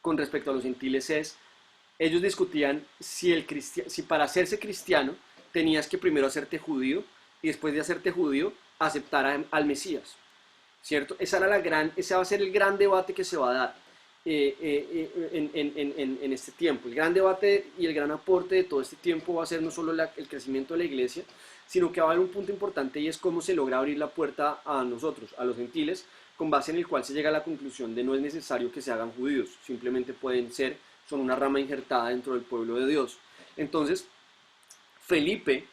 con respecto a los gentiles, es, ellos discutían si para hacerse cristiano tenías que primero hacerte judío y después de hacerte judío aceptar al Mesías, ¿cierto? Ese va a ser el gran debate que se va a dar en este tiempo. El gran debate y el gran aporte de todo este tiempo va a ser no solo el crecimiento de la iglesia, sino que va a haber un punto importante y es cómo se logra abrir la puerta a nosotros, a los gentiles, con base en el cual se llega a la conclusión de no es necesario que se hagan judíos, simplemente son una rama injertada dentro del pueblo de Dios. Entonces, Felipe,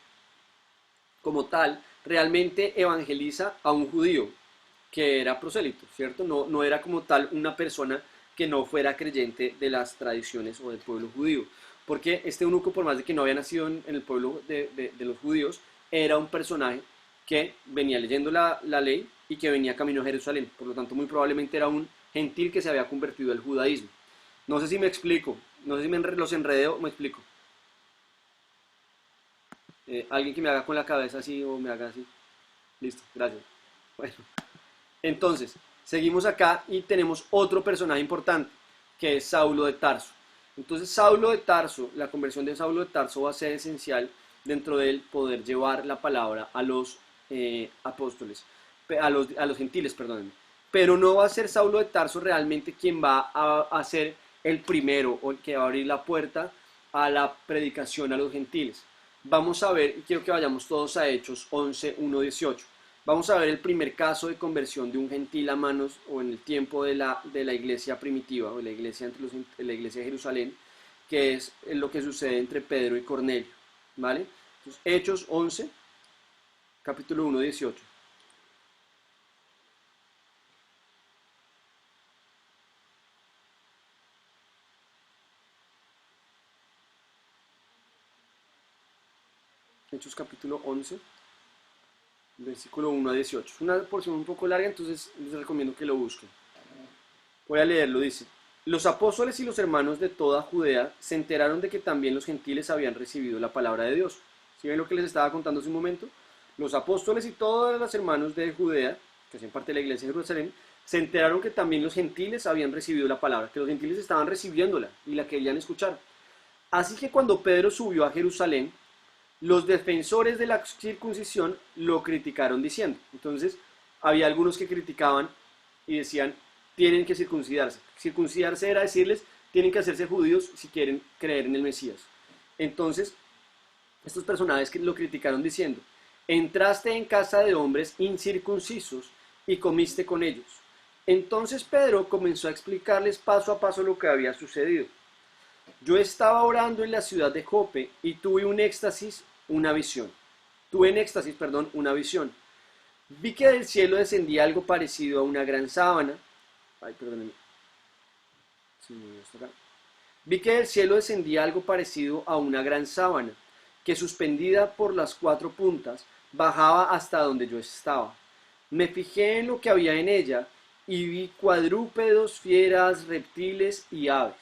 como tal, realmente evangeliza a un judío que era prosélito, ¿cierto? No era como tal una persona que no fuera creyente de las tradiciones o del pueblo judío, porque este eunuco, por más de que no había nacido en el pueblo de los judíos, era un personaje que venía leyendo la ley y que venía camino a Jerusalén, por lo tanto muy probablemente era un gentil que se había convertido al judaísmo. No sé si me explico, no sé si los enredeo, me explico. Alguien que me haga con la cabeza así o me haga así. Listo, gracias. Bueno, entonces, seguimos acá y tenemos otro personaje importante, que es Saulo de Tarso. Entonces, Saulo de Tarso, la conversión de Saulo de Tarso va a ser esencial dentro de él poder llevar la palabra a los apóstoles, a los gentiles, perdónenme. Pero no va a ser Saulo de Tarso realmente quien va a ser el primero o el que va a abrir la puerta a la predicación a los gentiles. Vamos a ver, y quiero que vayamos todos a Hechos 11, 1, 18. Vamos a ver el primer caso de conversión de un gentil a manos o en el tiempo de la iglesia primitiva o de la iglesia, de la iglesia de Jerusalén, que es lo que sucede entre Pedro y Cornelio, ¿vale? Entonces, Hechos 11, capítulo 1, 18. Hechos capítulo 11, versículo 1 a 18. Es una porción un poco larga, entonces les recomiendo que lo busquen. Voy a leerlo, dice: los apóstoles y los hermanos de toda Judea se enteraron de que también los gentiles habían recibido la palabra de Dios. ¿Sí ven lo que les estaba contando hace un momento? Los apóstoles y todos los hermanos de Judea, que hacen parte de la iglesia de Jerusalén, se enteraron que también los gentiles habían recibido la palabra, que los gentiles estaban recibiéndola y la querían escuchar. Así que cuando Pedro subió a Jerusalén, los defensores de la circuncisión lo criticaron diciendo. Entonces, había algunos que criticaban y decían, tienen que circuncidarse. Circuncidarse era decirles, tienen que hacerse judíos si quieren creer en el Mesías. Entonces, estos personajes que lo criticaron diciendo, entraste en casa de hombres incircuncisos y comiste con ellos. Entonces Pedro comenzó a explicarles paso a paso lo que había sucedido. Yo estaba orando en la ciudad de Jope y tuve una visión. Vi que del cielo descendía algo parecido a una gran sábana. Vi que del cielo descendía algo parecido a una gran sábana, que suspendida por las 4 puntas, bajaba hasta donde yo estaba. Me fijé en lo que había en ella y vi cuadrúpedos, fieras, reptiles y aves.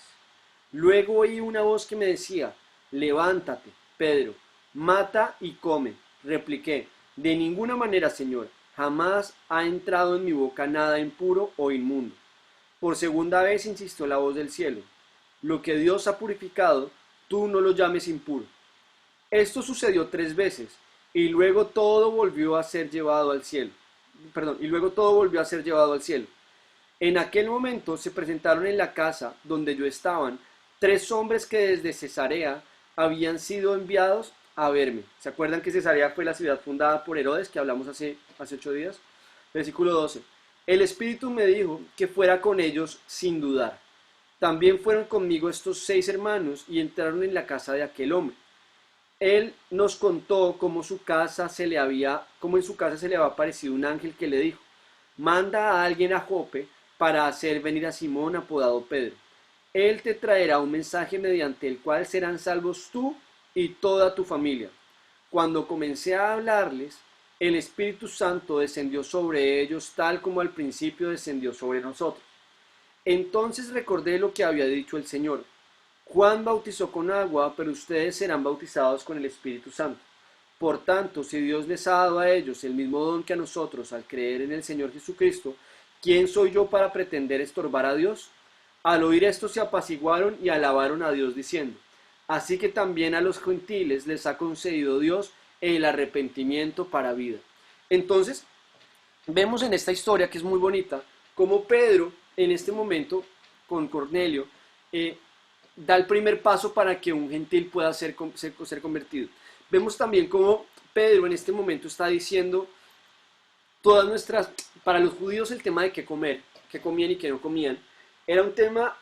Luego oí una voz que me decía, levántate, Pedro, mata y come. Repliqué, de ninguna manera, Señor, jamás ha entrado en mi boca nada impuro o inmundo. Por segunda vez insistió la voz del cielo, lo que Dios ha purificado, tú no lo llames impuro. Esto sucedió 3 veces, y luego todo volvió a ser llevado al cielo. En aquel momento se presentaron en la casa donde yo estaba 3 hombres que desde Cesarea habían sido enviados a verme. ¿Se acuerdan que Cesarea fue la ciudad fundada por Herodes, que hablamos hace 8 días? Versículo 12. El Espíritu me dijo que fuera con ellos sin dudar. También fueron conmigo estos 6 hermanos y entraron en la casa de aquel hombre. Él nos contó cómo en su casa se le había aparecido un ángel que le dijo: manda a alguien a Jope para hacer venir a Simón apodado Pedro. Él te traerá un mensaje mediante el cual serán salvos tú y toda tu familia. Cuando comencé a hablarles, el Espíritu Santo descendió sobre ellos tal como al principio descendió sobre nosotros. Entonces recordé lo que había dicho el Señor: Juan bautizó con agua, pero ustedes serán bautizados con el Espíritu Santo. Por tanto, si Dios les ha dado a ellos el mismo don que a nosotros al creer en el Señor Jesucristo, ¿quién soy yo para pretender estorbar a Dios? Al oír esto se apaciguaron y alabaron a Dios diciendo: así que también a los gentiles les ha concedido Dios el arrepentimiento para vida. Entonces, vemos en esta historia, que es muy bonita, cómo Pedro en este momento con Cornelio da el primer paso para que un gentil pueda ser convertido. Vemos también cómo Pedro en este momento está diciendo para los judíos el tema de qué comer, qué comían y qué no comían, era un tema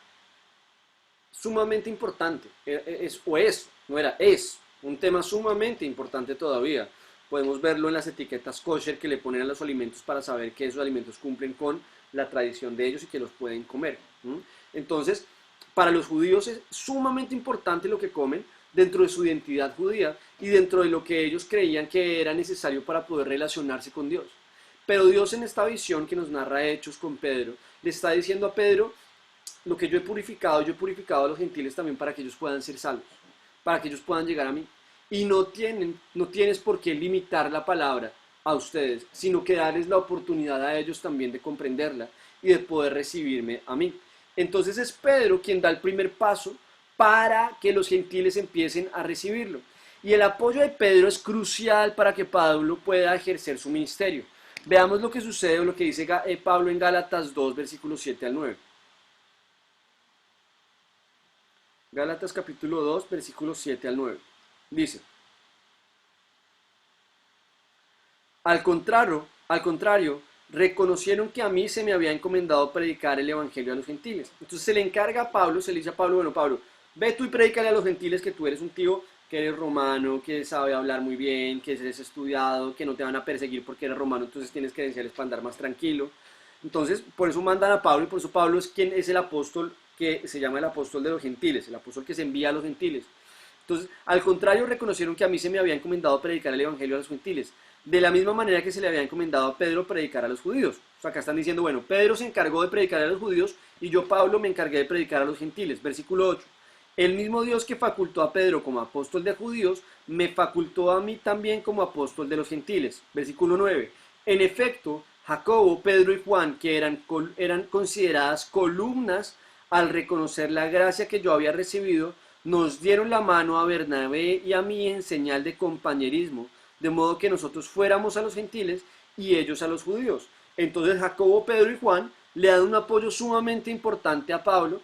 sumamente importante, es un tema sumamente importante todavía. Podemos verlo en las etiquetas kosher que le ponen a los alimentos para saber que esos alimentos cumplen con la tradición de ellos y que los pueden comer. Entonces, para los judíos es sumamente importante lo que comen dentro de su identidad judía y dentro de lo que ellos creían que era necesario para poder relacionarse con Dios. Pero Dios, en esta visión que nos narra Hechos con Pedro, le está diciendo a Pedro: lo que yo he purificado a los gentiles también para que ellos puedan ser salvos, para que ellos puedan llegar a mí. Y no tienes por qué limitar la palabra a ustedes, sino que darles la oportunidad a ellos también de comprenderla y de poder recibirme a mí. Entonces es Pedro quien da el primer paso para que los gentiles empiecen a recibirlo. Y el apoyo de Pedro es crucial para que Pablo pueda ejercer su ministerio. Veamos lo que sucede o lo que dice Pablo en Gálatas 2, versículos 7 al 9. Gálatas capítulo 2, versículos 7 al 9. Dice: Al contrario, reconocieron que a mí se me había encomendado predicar el evangelio a los gentiles. Entonces se le encarga a Pablo, se le dice a Pablo: bueno, Pablo, ve tú y predícale a los gentiles que tú eres un tío, que eres romano, que sabe hablar muy bien, que eres estudiado, que no te van a perseguir porque eres romano, entonces tienes credenciales para andar más tranquilo. Entonces, por eso mandan a Pablo, y por eso Pablo es quien es el apóstol que se llama el apóstol de los gentiles, el apóstol que se envía a los gentiles. Entonces, al contrario, reconocieron que a mí se me había encomendado predicar el evangelio a los gentiles, de la misma manera que se le había encomendado a Pedro predicar a los judíos. O sea, acá están diciendo: bueno, Pedro se encargó de predicar a los judíos y yo, Pablo, me encargué de predicar a los gentiles. Versículo 8. El mismo Dios que facultó a Pedro como apóstol de judíos, me facultó a mí también como apóstol de los gentiles. Versículo 9. En efecto, Jacobo, Pedro y Juan, que eran consideradas columnas al reconocer la gracia que yo había recibido, nos dieron la mano a Bernabé y a mí en señal de compañerismo, de modo que nosotros fuéramos a los gentiles y ellos a los judíos. Entonces Jacobo, Pedro y Juan le dan un apoyo sumamente importante a Pablo,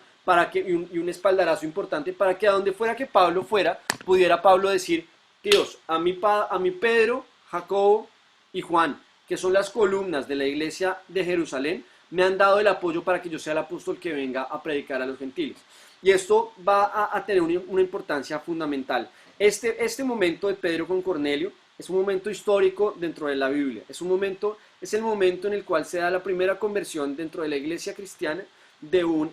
y un espaldarazo importante para que a donde fuera que Pablo fuera, pudiera Pablo decir: Dios, a mí Pedro, Jacobo y Juan, que son las columnas de la iglesia de Jerusalén, me han dado el apoyo para que yo sea el apóstol que venga a predicar a los gentiles. Y esto va a tener una importancia fundamental. Este momento de Pedro con Cornelio es un momento histórico dentro de la Biblia. Es el momento en el cual se da la primera conversión dentro de la iglesia cristiana de un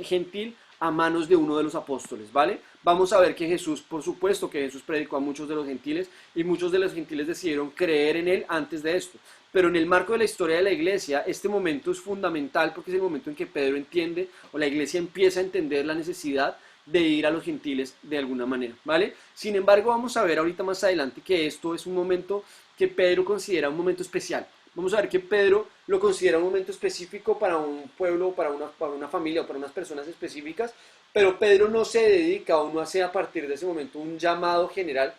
gentil a manos de uno de los apóstoles, ¿vale? Vamos a ver que Jesús, por supuesto que Jesús predicó a muchos de los gentiles y muchos de los gentiles decidieron creer en él antes de esto. Pero en el marco de la historia de la iglesia, este momento es fundamental porque es el momento en que Pedro entiende, o la iglesia empieza a entender la necesidad de ir a los gentiles de alguna manera, ¿vale? Sin embargo, vamos a ver ahorita más adelante que esto es un momento que Pedro considera un momento especial. Vamos a ver que Pedro lo considera un momento específico para un pueblo, para una familia o para unas personas específicas, pero Pedro no se dedica o no hace a partir de ese momento un llamado general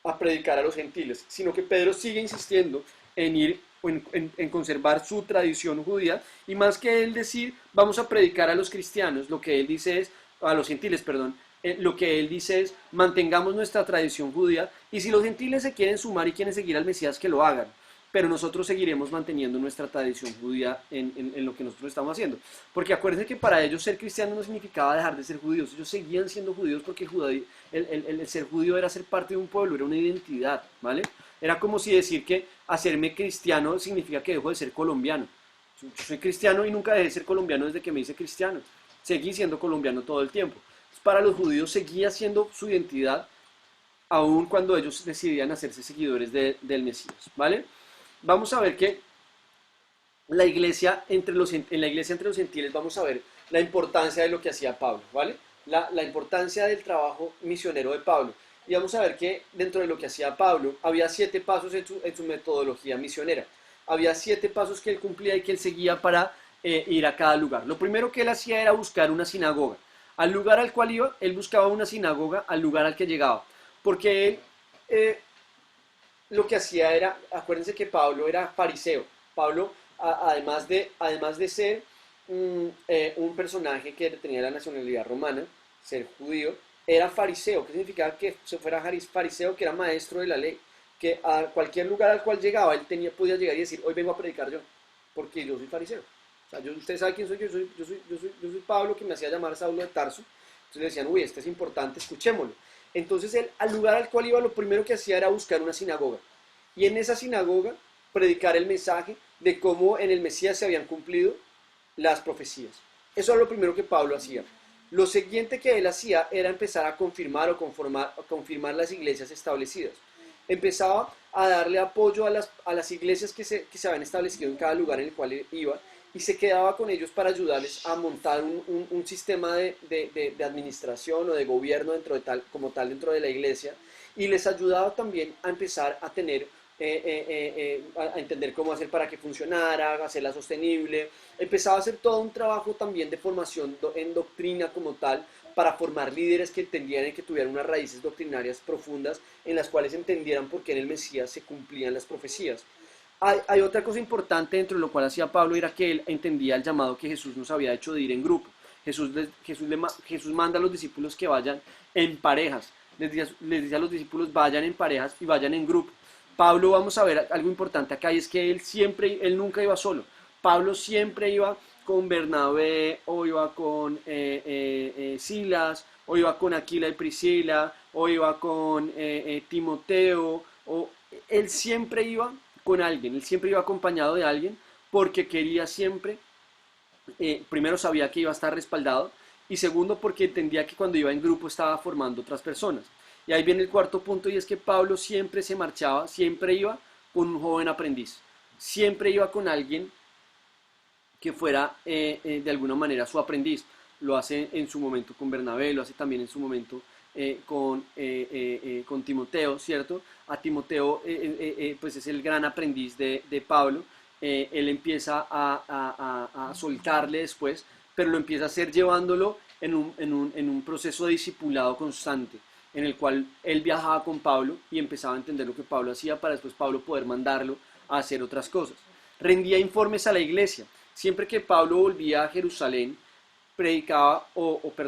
a predicar a los gentiles, sino que Pedro sigue insistiendo en ir en conservar su tradición judía, y más que él decir vamos a predicar a los cristianos, lo que él dice es, a los gentiles, perdón, lo que él dice es, mantengamos nuestra tradición judía, y si los gentiles se quieren sumar y quieren seguir al Mesías, que lo hagan, pero nosotros seguiremos manteniendo nuestra tradición judía en lo que nosotros estamos haciendo. Porque acuérdense que para ellos ser cristiano no significaba dejar de ser judíos, ellos seguían siendo judíos porque el ser judío era ser parte de un pueblo, era una identidad, ¿vale? Era como si decir que hacerme cristiano significa que dejo de ser colombiano. Yo soy cristiano y nunca dejé de ser colombiano desde que me hice cristiano. Seguí siendo colombiano todo el tiempo. Para los judíos seguía siendo su identidad, aun cuando ellos decidían hacerse seguidores del Mesías, ¿vale? Vamos a ver que la iglesia en la iglesia entre los gentiles vamos a ver la importancia de lo que hacía Pablo, ¿vale? La importancia del trabajo misionero de Pablo. Y vamos a ver que dentro de lo que hacía Pablo había 7 pasos en su metodología misionera. Había 7 pasos que él cumplía y que él seguía para ir a cada lugar. Lo primero que él hacía era buscar una sinagoga. Al lugar al cual iba, él buscaba una sinagoga al lugar al que llegaba. Porque él lo que hacía era, acuérdense que Pablo era fariseo. Pablo, además de ser un personaje que tenía la nacionalidad romana, ser judío, era fariseo. ¿Qué significaba que se fuera fariseo? Que era maestro de la ley. Que a cualquier lugar al cual llegaba, él podía llegar y decir, hoy vengo a predicar yo, porque yo soy fariseo. O sea, ustedes saben quién soy yo, yo soy Pablo, que me hacía llamar Saulo de Tarso. Entonces le decían, uy, este es importante, escuchémoslo. Entonces él, al lugar al cual iba, lo primero que hacía era buscar una sinagoga. Y en esa sinagoga, predicar el mensaje de cómo en el Mesías se habían cumplido las profecías. Eso era lo primero que Pablo hacía. Lo siguiente que él hacía era empezar a confirmar confirmar las iglesias establecidas. Empezaba a darle apoyo a las iglesias que se habían establecido en cada lugar en el cual él iba, y se quedaba con ellos para ayudarles a montar un sistema de administración o de gobierno como tal dentro de la iglesia, y les ayudaba también a empezar a tener a entender cómo hacer para que funcionara, hacerla sostenible. Empezaba a hacer todo un trabajo también de formación en doctrina como tal, para formar líderes que entendieran y que tuvieran unas raíces doctrinarias profundas en las cuales entendieran por qué en el Mesías se cumplían las profecías. Hay otra cosa importante dentro de lo cual hacía Pablo, era que él entendía el llamado que Jesús nos había hecho de ir en grupo. Jesús manda a los discípulos que vayan en parejas. Les dice a los discípulos, vayan en parejas y vayan en grupo. Pablo, vamos a ver algo importante acá, y es que él nunca iba solo. Pablo siempre iba con Bernabé, o iba con Silas, o iba con Aquila y Priscila, o iba con Timoteo, él siempre iba con alguien, él siempre iba acompañado de alguien, porque quería siempre, primero sabía que iba a estar respaldado, y segundo porque entendía que cuando iba en grupo estaba formando otras personas. Y ahí viene el cuarto punto, y es que Pablo siempre se marchaba, siempre iba con un joven aprendiz, siempre iba con alguien que fuera de alguna manera su aprendiz. Lo hace en su momento con Bernabé, lo hace también en su momento con Timoteo, ¿cierto? A Timoteo pues es el gran aprendiz de Pablo. Él empieza a soltarle después, pero lo empieza a hacer llevándolo en un proceso de discipulado constante, en el cual él viajaba con Pablo y empezaba a entender lo que Pablo hacía, para después Pablo poder mandarlo a hacer otras cosas. Rendía informes a la iglesia. Siempre que Pablo volvía a Jerusalén, predicaba,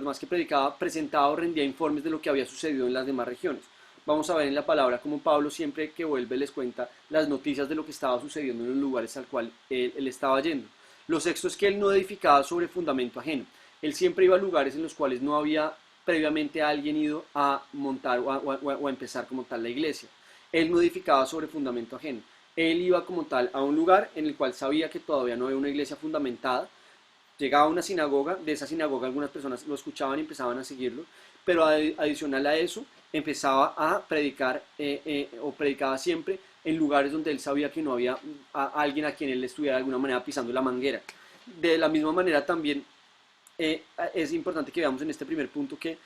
más que predicaba, presentaba o rendía informes de lo que había sucedido en las demás regiones. Vamos a ver en la palabra cómo Pablo, siempre que vuelve, les cuenta las noticias de lo que estaba sucediendo en los lugares al cual él estaba yendo. Lo sexto es que él no edificaba sobre fundamento ajeno. Él siempre iba a lugares en los cuales no había previamente alguien ido a montar o a empezar como tal la iglesia. Él no edificaba sobre fundamento ajeno. Él iba como tal a un lugar en el cual sabía que todavía no había una iglesia fundamentada. Llegaba a una sinagoga, de esa sinagoga algunas personas lo escuchaban y empezaban a seguirlo, pero adicional a eso empezaba a predicar o predicaba siempre en lugares donde él sabía que no había alguien a quien él estuviera de alguna manera pisando la manguera. De la misma manera también es importante que veamos en este primer punto que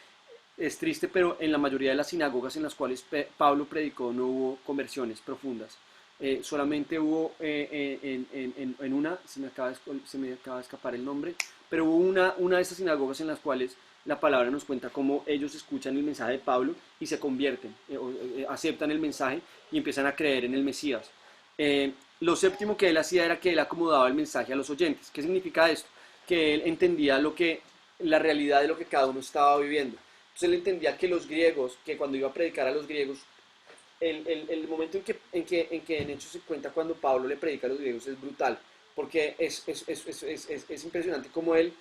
es triste, pero en la mayoría de las sinagogas en las cuales Pablo predicó no hubo conversiones profundas. Solamente hubo en una, se me acaba de escapar el nombre, pero hubo una de esas sinagogas en las cuales la palabra nos cuenta cómo ellos escuchan el mensaje de Pablo y se convierten, aceptan el mensaje y empiezan a creer en el Mesías. Lo séptimo que él hacía era que él acomodaba el mensaje a los oyentes. ¿Qué significa esto? Que él entendía la realidad de lo que cada uno estaba viviendo. Entonces él entendía que los griegos, que cuando iba a predicar a los griegos, el momento en que en Hechos se cuenta cuando Pablo le predica a los griegos es brutal, porque es impresionante cómo él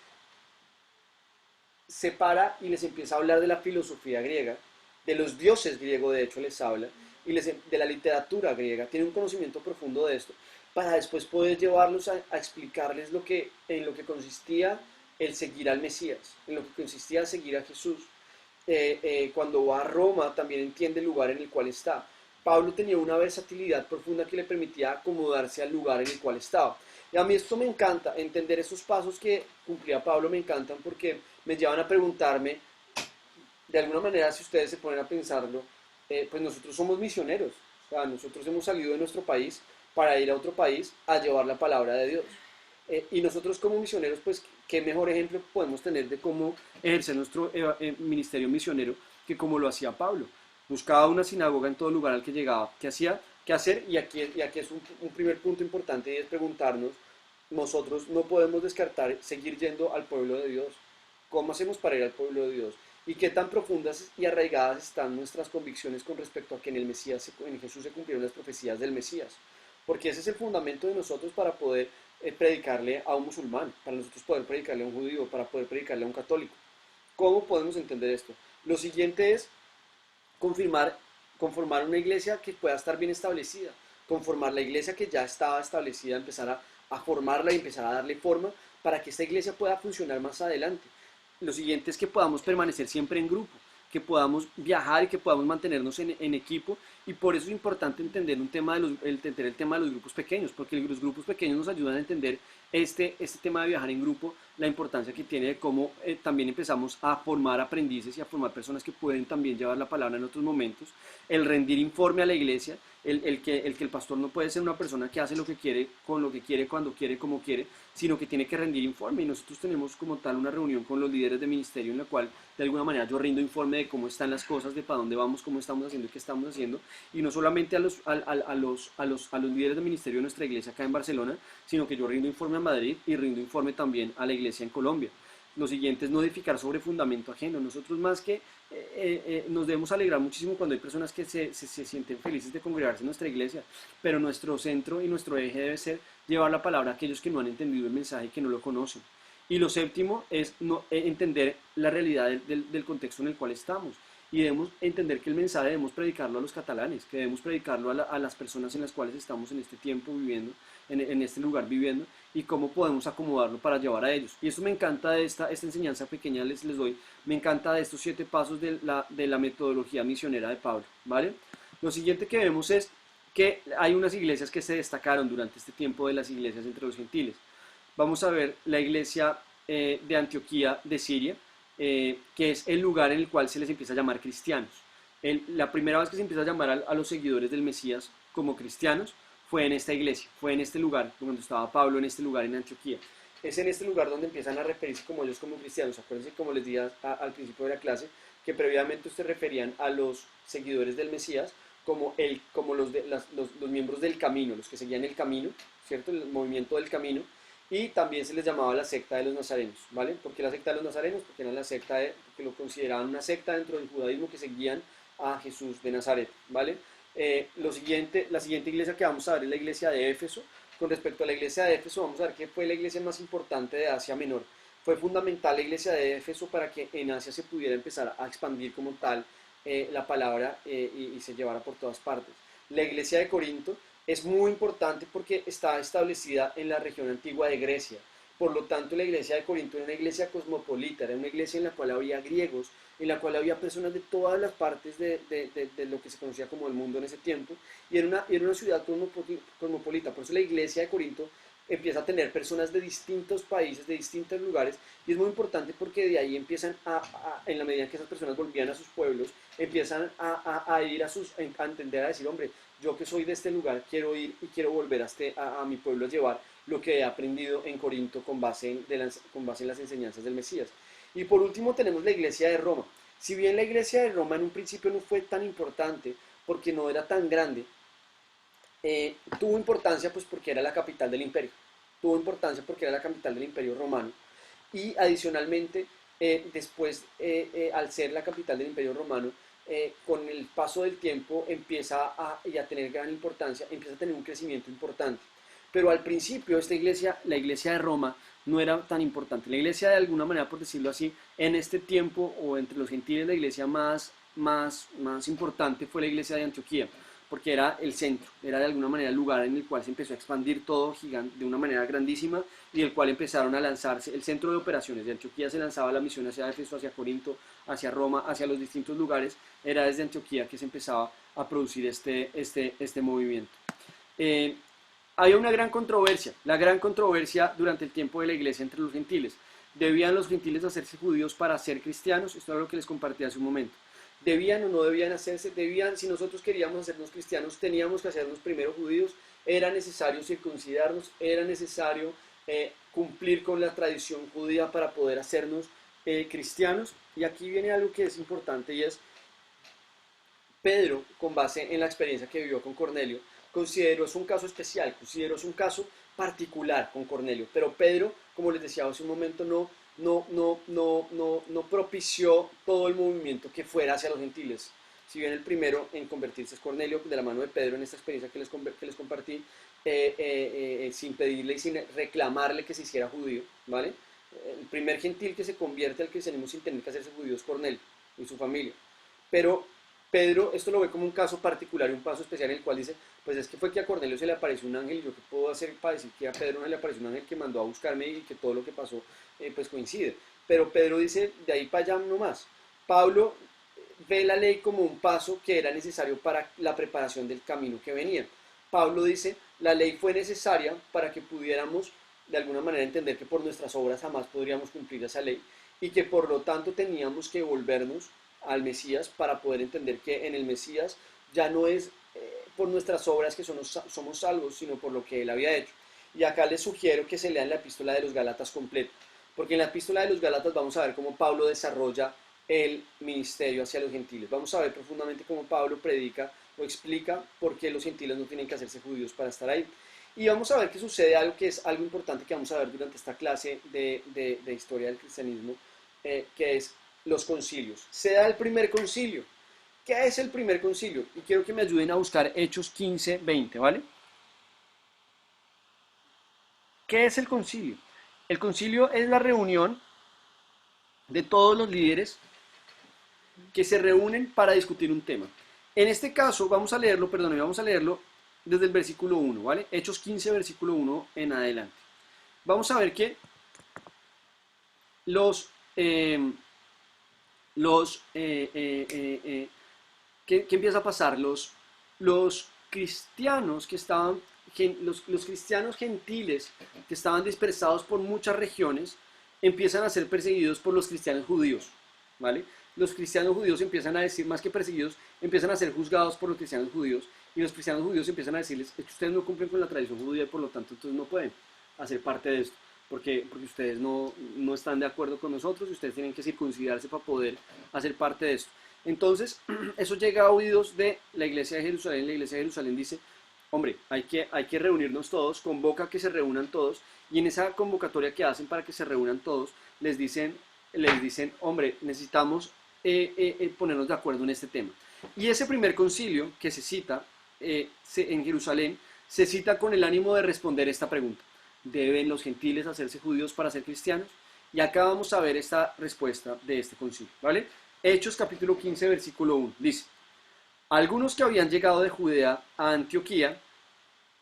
se para y les empieza a hablar de la filosofía griega, de los dioses griegos, de hecho les habla, y de la literatura griega, tiene un conocimiento profundo de esto, para después poder llevarlos a explicarles en lo que consistía el seguir al Mesías, en lo que consistía el seguir a Jesús. Cuando va a Roma también entiende el lugar en el cual está. Pablo tenía una versatilidad profunda que le permitía acomodarse al lugar en el cual estaba. Y a mí esto me encanta, entender esos pasos que cumplía Pablo me encantan porque me llevan a preguntarme, de alguna manera, si ustedes se ponen a pensarlo, pues nosotros somos misioneros, o sea, nosotros hemos salido de nuestro país para ir a otro país a llevar la palabra de Dios. Y nosotros como misioneros, pues, qué mejor ejemplo podemos tener de cómo ejercer nuestro ministerio misionero que como lo hacía Pablo. Buscaba una sinagoga en todo lugar al que llegaba. ¿Qué hacía? ¿Qué hacer? Y aquí es un primer punto importante y es preguntarnos, nosotros no podemos descartar seguir yendo al pueblo de Dios. ¿Cómo hacemos para ir al pueblo de Dios? ¿Y qué tan profundas y arraigadas están nuestras convicciones con respecto a que en el Mesías, en Jesús se cumplieron las profecías del Mesías? Porque ese es el fundamento de nosotros para poder predicarle a un musulmán, para nosotros poder predicarle a un judío, para poder predicarle a un católico. ¿Cómo podemos entender esto? Lo siguiente es conformar una iglesia que pueda estar bien establecida, conformar la iglesia que ya estaba establecida, empezar a formarla y empezar a darle forma para que esta iglesia pueda funcionar más adelante. Lo siguiente es que podamos permanecer siempre en grupo, que podamos viajar y que podamos mantenernos en equipo, y por eso es importante entender entender el tema de los grupos pequeños, porque los grupos pequeños nos ayudan a entender este tema de viajar en grupo, la importancia que tiene de cómo también empezamos a formar aprendices y a formar personas que pueden también llevar la palabra en otros momentos, el rendir informe a la iglesia, el que el pastor no puede ser una persona que hace lo que quiere, con lo que quiere, cuando quiere, como quiere, sino que tiene que rendir informe, y nosotros tenemos como tal una reunión con los líderes de ministerio en la cual de alguna manera yo rindo informe de cómo están las cosas, de para dónde vamos, cómo estamos haciendo y qué estamos haciendo, y no solamente a los líderes de ministerio de nuestra iglesia acá en Barcelona, sino que yo rindo informe a Madrid y rindo informe también a la iglesia en Colombia. Lo siguiente es no edificar sobre fundamento ajeno. Nosotros más que nos debemos alegrar muchísimo cuando hay personas que se sienten felices de congregarse en nuestra iglesia, pero nuestro centro y nuestro eje debe ser llevar la palabra a aquellos que no han entendido el mensaje y que no lo conocen. Y lo séptimo es entender la realidad del contexto en el cual estamos. Y debemos entender que el mensaje debemos predicarlo a los catalanes, que debemos predicarlo a las personas en las cuales estamos en este tiempo viviendo, en este lugar viviendo, y cómo podemos acomodarlo para llevar a ellos. Y eso me encanta de esta enseñanza pequeña les doy, me encanta de estos 7 pasos de la metodología misionera de Pablo, ¿vale? Lo siguiente que vemos es que hay unas iglesias que se destacaron durante este tiempo de las iglesias entre los gentiles. Vamos a ver la iglesia de Antioquía de Siria, que es el lugar en el cual se les empieza a llamar cristianos. La primera vez que se empieza a llamar a los seguidores del Mesías como cristianos fue en esta iglesia, fue en este lugar, cuando estaba Pablo en este lugar en Antioquía. Es en este lugar donde empiezan a referirse como ellos como cristianos. Acuérdense, como les dije al principio de la clase, que previamente se referían a los seguidores del Mesías como los miembros del camino, los que seguían el camino, ¿cierto? El movimiento del camino. Y también se les llamaba la secta de los nazarenos, ¿vale? ¿Por qué la secta de los nazarenos? Porque eran porque lo consideraban una secta dentro del judaísmo que seguían a Jesús de Nazaret, ¿vale? La siguiente iglesia que vamos a ver es la iglesia de Éfeso. Con respecto a la iglesia de Éfeso, vamos a ver que fue la iglesia más importante de Asia Menor. Fue fundamental la iglesia de Éfeso para que en Asia se pudiera empezar a expandir como tal la palabra y se llevara por todas partes. La iglesia de Corinto es muy importante porque está establecida en la región antigua de Grecia. Por lo tanto, la iglesia de Corinto era una iglesia cosmopolita, era una iglesia en la cual había griegos, en la cual había personas de todas las partes de lo que se conocía como el mundo en ese tiempo, y era una ciudad cosmopolita. Por eso la iglesia de Corinto empieza a tener personas de distintos países, de distintos lugares, y es muy importante porque de ahí empiezan en la medida que esas personas volvían a sus pueblos, empiezan a ir a entender, a decir, hombre, yo que soy de este lugar, quiero ir y quiero volver a mi pueblo a llevar lo que he aprendido en Corinto con base en las enseñanzas del Mesías. Y por último tenemos la iglesia de Roma. Si bien la iglesia de Roma en un principio no fue tan importante, porque no era tan grande, tuvo importancia pues porque era la capital del imperio. Tuvo importancia porque era la capital del imperio romano. Y adicionalmente después, al ser la capital del Imperio Romano, con el paso del tiempo empieza y a tener gran importancia, empieza a tener un crecimiento importante. Pero al principio esta iglesia, la iglesia de Roma, no era tan importante. La iglesia, de alguna manera, por decirlo así, en este tiempo o entre los gentiles, la iglesia más importante fue la iglesia de Antioquía, porque era el centro, era de alguna manera el lugar en el cual se empezó a expandir todo gigante, de una manera grandísima, y del cual empezaron a lanzarse el centro de operaciones. De Antioquía se lanzaba la misión hacia Éfeso, hacia Corinto, hacia Roma, hacia los distintos lugares. Era desde Antioquía que se empezaba a producir este movimiento. Había una gran controversia, la gran controversia durante el tiempo de la iglesia entre los gentiles. ¿Debían los gentiles hacerse judíos para ser cristianos? Esto es lo que les compartí hace un momento. ¿Debían o no debían hacerse? Debían, si nosotros queríamos hacernos cristianos, teníamos que hacernos primero judíos, era necesario circuncidarnos, era necesario cumplir con la tradición judía para poder hacernos cristianos. Y aquí viene algo que es importante, y es Pedro, con base en la experiencia que vivió con Cornelio, consideró es un caso especial, consideró es un caso particular con Cornelio, pero Pedro, como les decía hace un momento, no propició todo el movimiento que fuera hacia los gentiles. Si bien el primero en convertirse es Cornelio, de la mano de Pedro en esta experiencia que les compartí, sin pedirle y sin reclamarle que se hiciera judío, ¿vale? El primer gentil que se convierte al cristianismo sin tener que hacerse judío es Cornelio y su familia. Pero Pedro esto lo ve como un caso particular y un paso especial en el cual dice, pues es que fue que a Cornelio se le apareció un ángel, y yo qué puedo hacer para decir que a Pedro no le apareció un ángel que mandó a buscarme y que todo lo que pasó pues coincide. Pero Pedro dice, de ahí para allá no más. Pablo ve la ley como un paso que era necesario para la preparación del camino que venía. Pablo dice, la ley fue necesaria para que pudiéramos de alguna manera entender que por nuestras obras jamás podríamos cumplir esa ley, y que por lo tanto teníamos que volvernos al Mesías para poder entender que en el Mesías ya no es por nuestras obras que somos salvos, sino por lo que Él había hecho. Y acá les sugiero que se lean la epístola de los Gálatas completa, porque en la epístola de los Gálatas vamos a ver cómo Pablo desarrolla el ministerio hacia los gentiles. Vamos a ver profundamente cómo Pablo predica o explica por qué los gentiles no tienen que hacerse judíos para estar ahí. Y vamos a ver que sucede algo que es algo importante que vamos a ver durante esta clase de historia del cristianismo, que es los concilios. Se da el primer concilio. ¿Qué es el primer concilio? Y quiero que me ayuden a buscar Hechos 15, 20, ¿vale? ¿Qué es el concilio? El concilio es la reunión de todos los líderes que se reúnen para discutir un tema. En este caso, vamos a leerlo desde el versículo 1, ¿vale? Hechos 15, versículo 1 en adelante. Vamos a ver que ¿qué empieza a pasar? Los cristianos que estaban, los cristianos gentiles que estaban dispersados por muchas regiones, empiezan a ser perseguidos por los cristianos judíos, ¿vale? Los cristianos judíos empiezan a decir, más que perseguidos, empiezan a ser juzgados por los cristianos judíos, y los cristianos judíos empiezan a decirles, es que ustedes no cumplen con la tradición judía y por lo tanto entonces no pueden hacer parte de esto, porque ustedes no están de acuerdo con nosotros y ustedes tienen que circuncidarse para poder hacer parte de esto. Entonces, eso llega a oídos de la iglesia de Jerusalén. La iglesia de Jerusalén dice, hombre, hay que reunirnos todos, convoca que se reúnan todos, y en esa convocatoria que hacen para que se reúnan todos, les dicen, hombre, necesitamos ponernos de acuerdo en este tema. Y ese primer concilio que se cita en Jerusalén, se cita con el ánimo de responder esta pregunta. ¿Deben los gentiles hacerse judíos para ser cristianos? Y acá vamos a ver esta respuesta de este concilio, ¿vale? Hechos capítulo 15, versículo 1, dice, algunos que habían llegado de Judea a Antioquía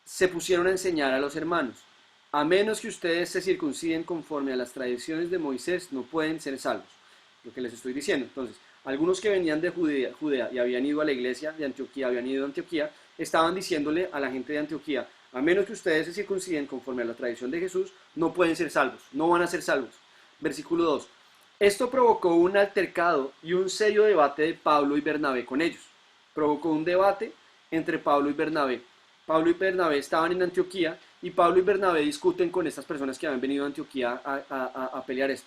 se pusieron a enseñar a los hermanos, a menos que ustedes se circunciden conforme a las tradiciones de Moisés, no pueden ser salvos. Lo que les estoy diciendo. Entonces, algunos que venían de Judea y habían ido a la iglesia de Antioquía, estaban diciéndole a la gente de Antioquía, a menos que ustedes se circunciden conforme a la tradición de Jesús, no pueden ser salvos, no van a ser salvos. Versículo 2. Esto provocó un altercado y un serio debate de Pablo y Bernabé con ellos. Provocó un debate entre Pablo y Bernabé. Pablo y Bernabé estaban en Antioquía y Pablo y Bernabé discuten con estas personas que habían venido a Antioquía a pelear esto.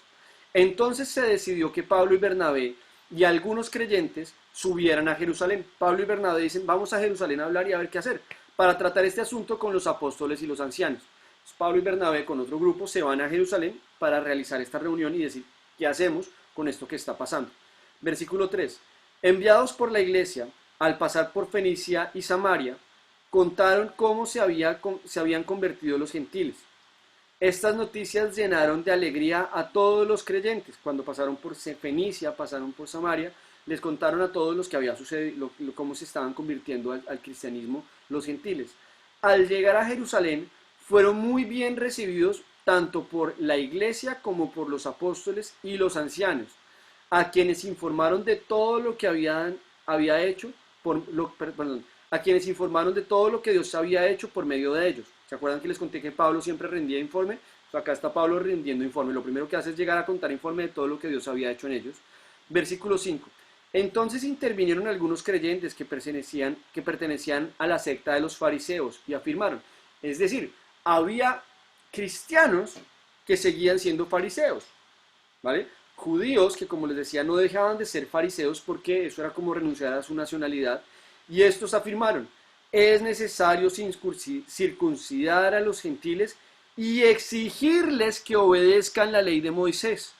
Entonces se decidió que Pablo y Bernabé y algunos creyentes subieran a Jerusalén. Pablo y Bernabé dicen, vamos a Jerusalén a hablar y a ver qué hacer, para tratar este asunto con los apóstoles y los ancianos. Entonces, Pablo y Bernabé con otro grupo se van a Jerusalén para realizar esta reunión y decir, ¿Qué hacemos con esto que está pasando? Versículo 3. Enviados por la iglesia, al pasar por Fenicia y Samaria, contaron cómo se habían convertido los gentiles. Estas noticias llenaron de alegría a todos los creyentes. Cuando pasaron por Fenicia, pasaron por Samaria, les contaron a todos los que había sucedido, cómo se estaban convirtiendo al cristianismo los gentiles. Al llegar a Jerusalén, fueron muy bien recibidos tanto por la iglesia como por los apóstoles y los ancianos, a quienes informaron de todo lo que había hecho, a quienes informaron de todo lo que Dios había hecho por medio de ellos. ¿Se acuerdan que les conté que Pablo siempre rendía informe? Pues acá está Pablo rindiendo informe. Lo primero que hace es llegar a contar informe de todo lo que Dios había hecho en ellos. Versículo 5. Entonces intervinieron algunos creyentes que pertenecían a la secta de los fariseos y afirmaron, es decir, había cristianos que seguían siendo fariseos, ¿vale? Judíos que, como les decía, no dejaban de ser fariseos porque eso era como renunciar a su nacionalidad, y estos afirmaron, es necesario circuncidar a los gentiles y exigirles que obedezcan la ley de Moisés.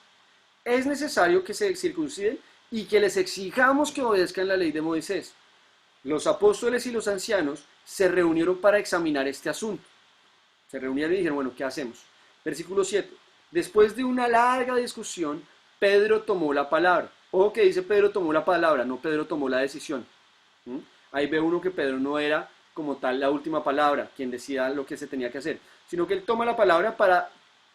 Es necesario que se circunciden y que les exijamos que obedezcan la ley de Moisés. Los apóstoles y los ancianos se reunieron para examinar este asunto. Se reunieron y dijeron, bueno, ¿qué hacemos? Versículo 7. Después de una larga discusión, Pedro tomó la palabra. Ojo que dice Pedro tomó la palabra, no Pedro tomó la decisión. Ahí ve uno que Pedro no era como tal la última palabra, quien decía lo que se tenía que hacer, sino que él toma la palabra para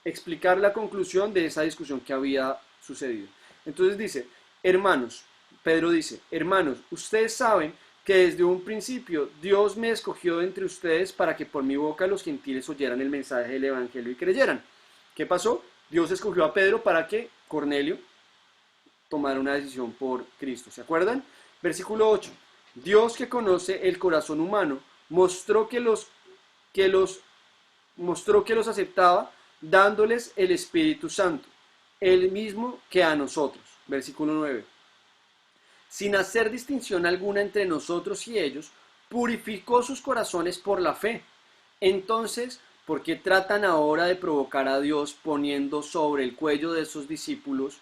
explicar la conclusión de esa discusión que había sucedido. Entonces dice, hermanos, Pedro dice, hermanos, ustedes saben que desde un principio Dios me escogió entre ustedes para que por mi boca los gentiles oyeran el mensaje del evangelio y creyeran. ¿Qué pasó? Dios escogió a Pedro para que Cornelio tomara una decisión por Cristo. ¿Se acuerdan? Versículo 8. Dios, que conoce el corazón humano, mostró que los aceptaba dándoles el Espíritu Santo, el mismo que a nosotros. Versículo 9. Sin hacer distinción alguna entre nosotros y ellos, purificó sus corazones por la fe. Entonces, ¿por qué tratan ahora de provocar a Dios poniendo sobre el cuello de sus discípulos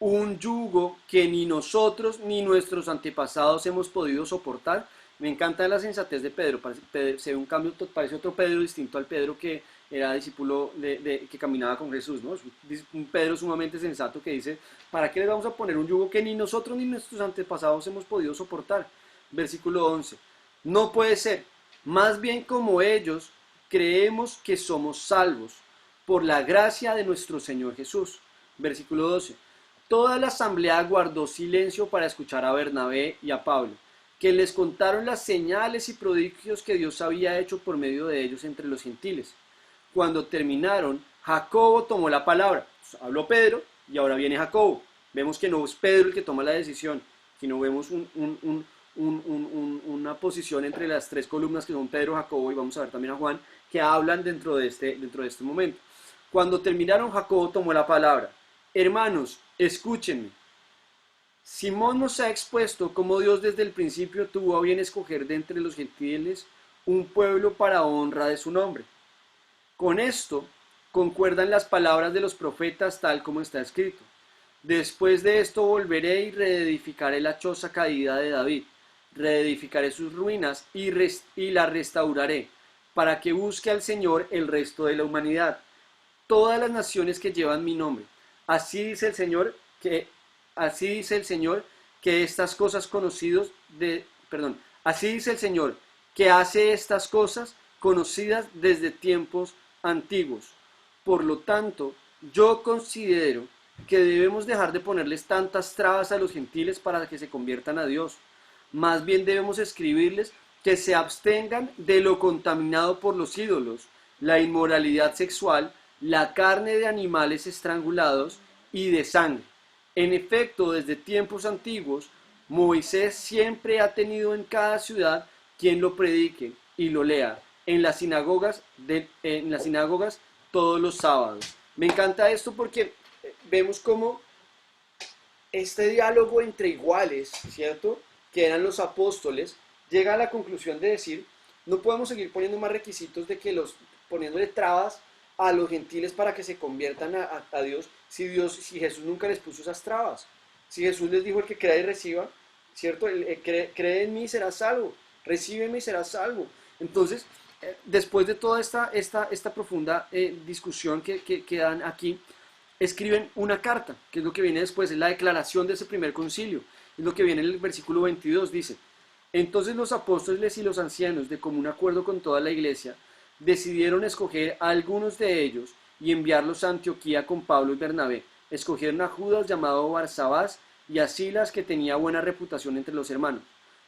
un yugo que ni nosotros ni nuestros antepasados hemos podido soportar? Me encanta la sensatez de Pedro. Se ve un cambio, parece otro Pedro distinto al Pedro que era discípulo que caminaba con Jesús, ¿no? Un Pedro sumamente sensato que dice, ¿para qué les vamos a poner un yugo que ni nosotros ni nuestros antepasados hemos podido soportar? Versículo 11. No puede ser. Más bien como ellos, creemos que somos salvos por la gracia de nuestro Señor Jesús. Versículo 12. Toda la asamblea guardó silencio para escuchar a Bernabé y a Pablo, que les contaron las señales y prodigios que Dios había hecho por medio de ellos entre los gentiles. Cuando terminaron, Jacobo tomó la palabra. Habló Pedro y ahora viene Jacobo. Vemos que no es Pedro el que toma la decisión, sino vemos una posición entre las tres columnas que son Pedro, Jacobo y vamos a ver también a Juan, que hablan dentro de este momento. Cuando terminaron, Jacobo tomó la palabra. Hermanos, escúchenme. Simón nos ha expuesto cómo Dios desde el principio tuvo a bien escoger de entre los gentiles un pueblo para honra de su nombre. Con esto concuerdan las palabras de los profetas tal como está escrito. Después de esto volveré y reedificaré la choza caída de David. Reedificaré sus ruinas y la restauraré, para que busque al Señor el resto de la humanidad, todas las naciones que llevan mi nombre. Así dice el Señor que estas cosas así dice el Señor que hace estas cosas conocidas desde tiempos antiguos. Por lo tanto, yo considero que debemos dejar de ponerles tantas trabas a los gentiles para que se conviertan a Dios. Más bien debemos escribirles que se abstengan de lo contaminado por los ídolos, la inmoralidad sexual, la carne de animales estrangulados y de sangre. En efecto, desde tiempos antiguos, Moisés siempre ha tenido en cada ciudad quien lo predique y lo lea en las sinagogas todos los sábados. Me encanta esto porque vemos cómo este diálogo entre iguales, ¿cierto?, que eran los apóstoles, llega a la conclusión de decir, no podemos seguir poniendo más requisitos poniéndole trabas a los gentiles para que se conviertan a Dios si Jesús nunca les puso esas trabas? Si Jesús les dijo: el que crea y reciba, ¿cierto? Cree en mí y será salvo, recíbeme y será salvo. Entonces, después de toda esta profunda discusión que dan aquí, escriben una carta, que es lo que viene después, es la declaración de ese primer concilio, es lo que viene en el versículo 22, dice: entonces los apóstoles y los ancianos, de común acuerdo con toda la iglesia, decidieron escoger a algunos de ellos y enviarlos a Antioquía con Pablo y Bernabé. Escogieron a Judas, llamado Barsabás, y a Silas, que tenía buena reputación entre los hermanos.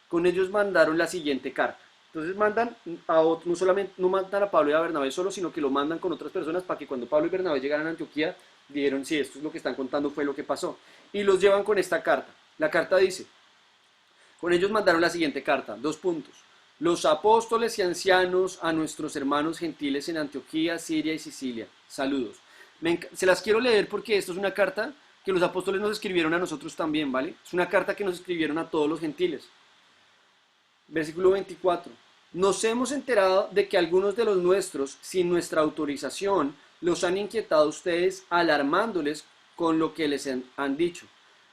Con ellos mandaron la siguiente carta. Entonces mandan a otros, no mandan a Pablo y a Bernabé solo, sino que lo mandan con otras personas para que cuando Pablo y Bernabé llegaran a Antioquía, dijeron: sí, esto es lo que están contando, fue lo que pasó. Y los llevan con esta carta. La carta dice: con ellos mandaron la siguiente carta, 2 puntos. Los apóstoles y ancianos a nuestros hermanos gentiles en Antioquía, Siria y Sicilia. Saludos. Se las quiero leer porque esto es una carta que los apóstoles nos escribieron a nosotros también, ¿vale? Es una carta que nos escribieron a todos los gentiles. Versículo 24. Nos hemos enterado de que algunos de los nuestros, sin nuestra autorización, los han inquietado a ustedes, alarmándoles con lo que les han dicho.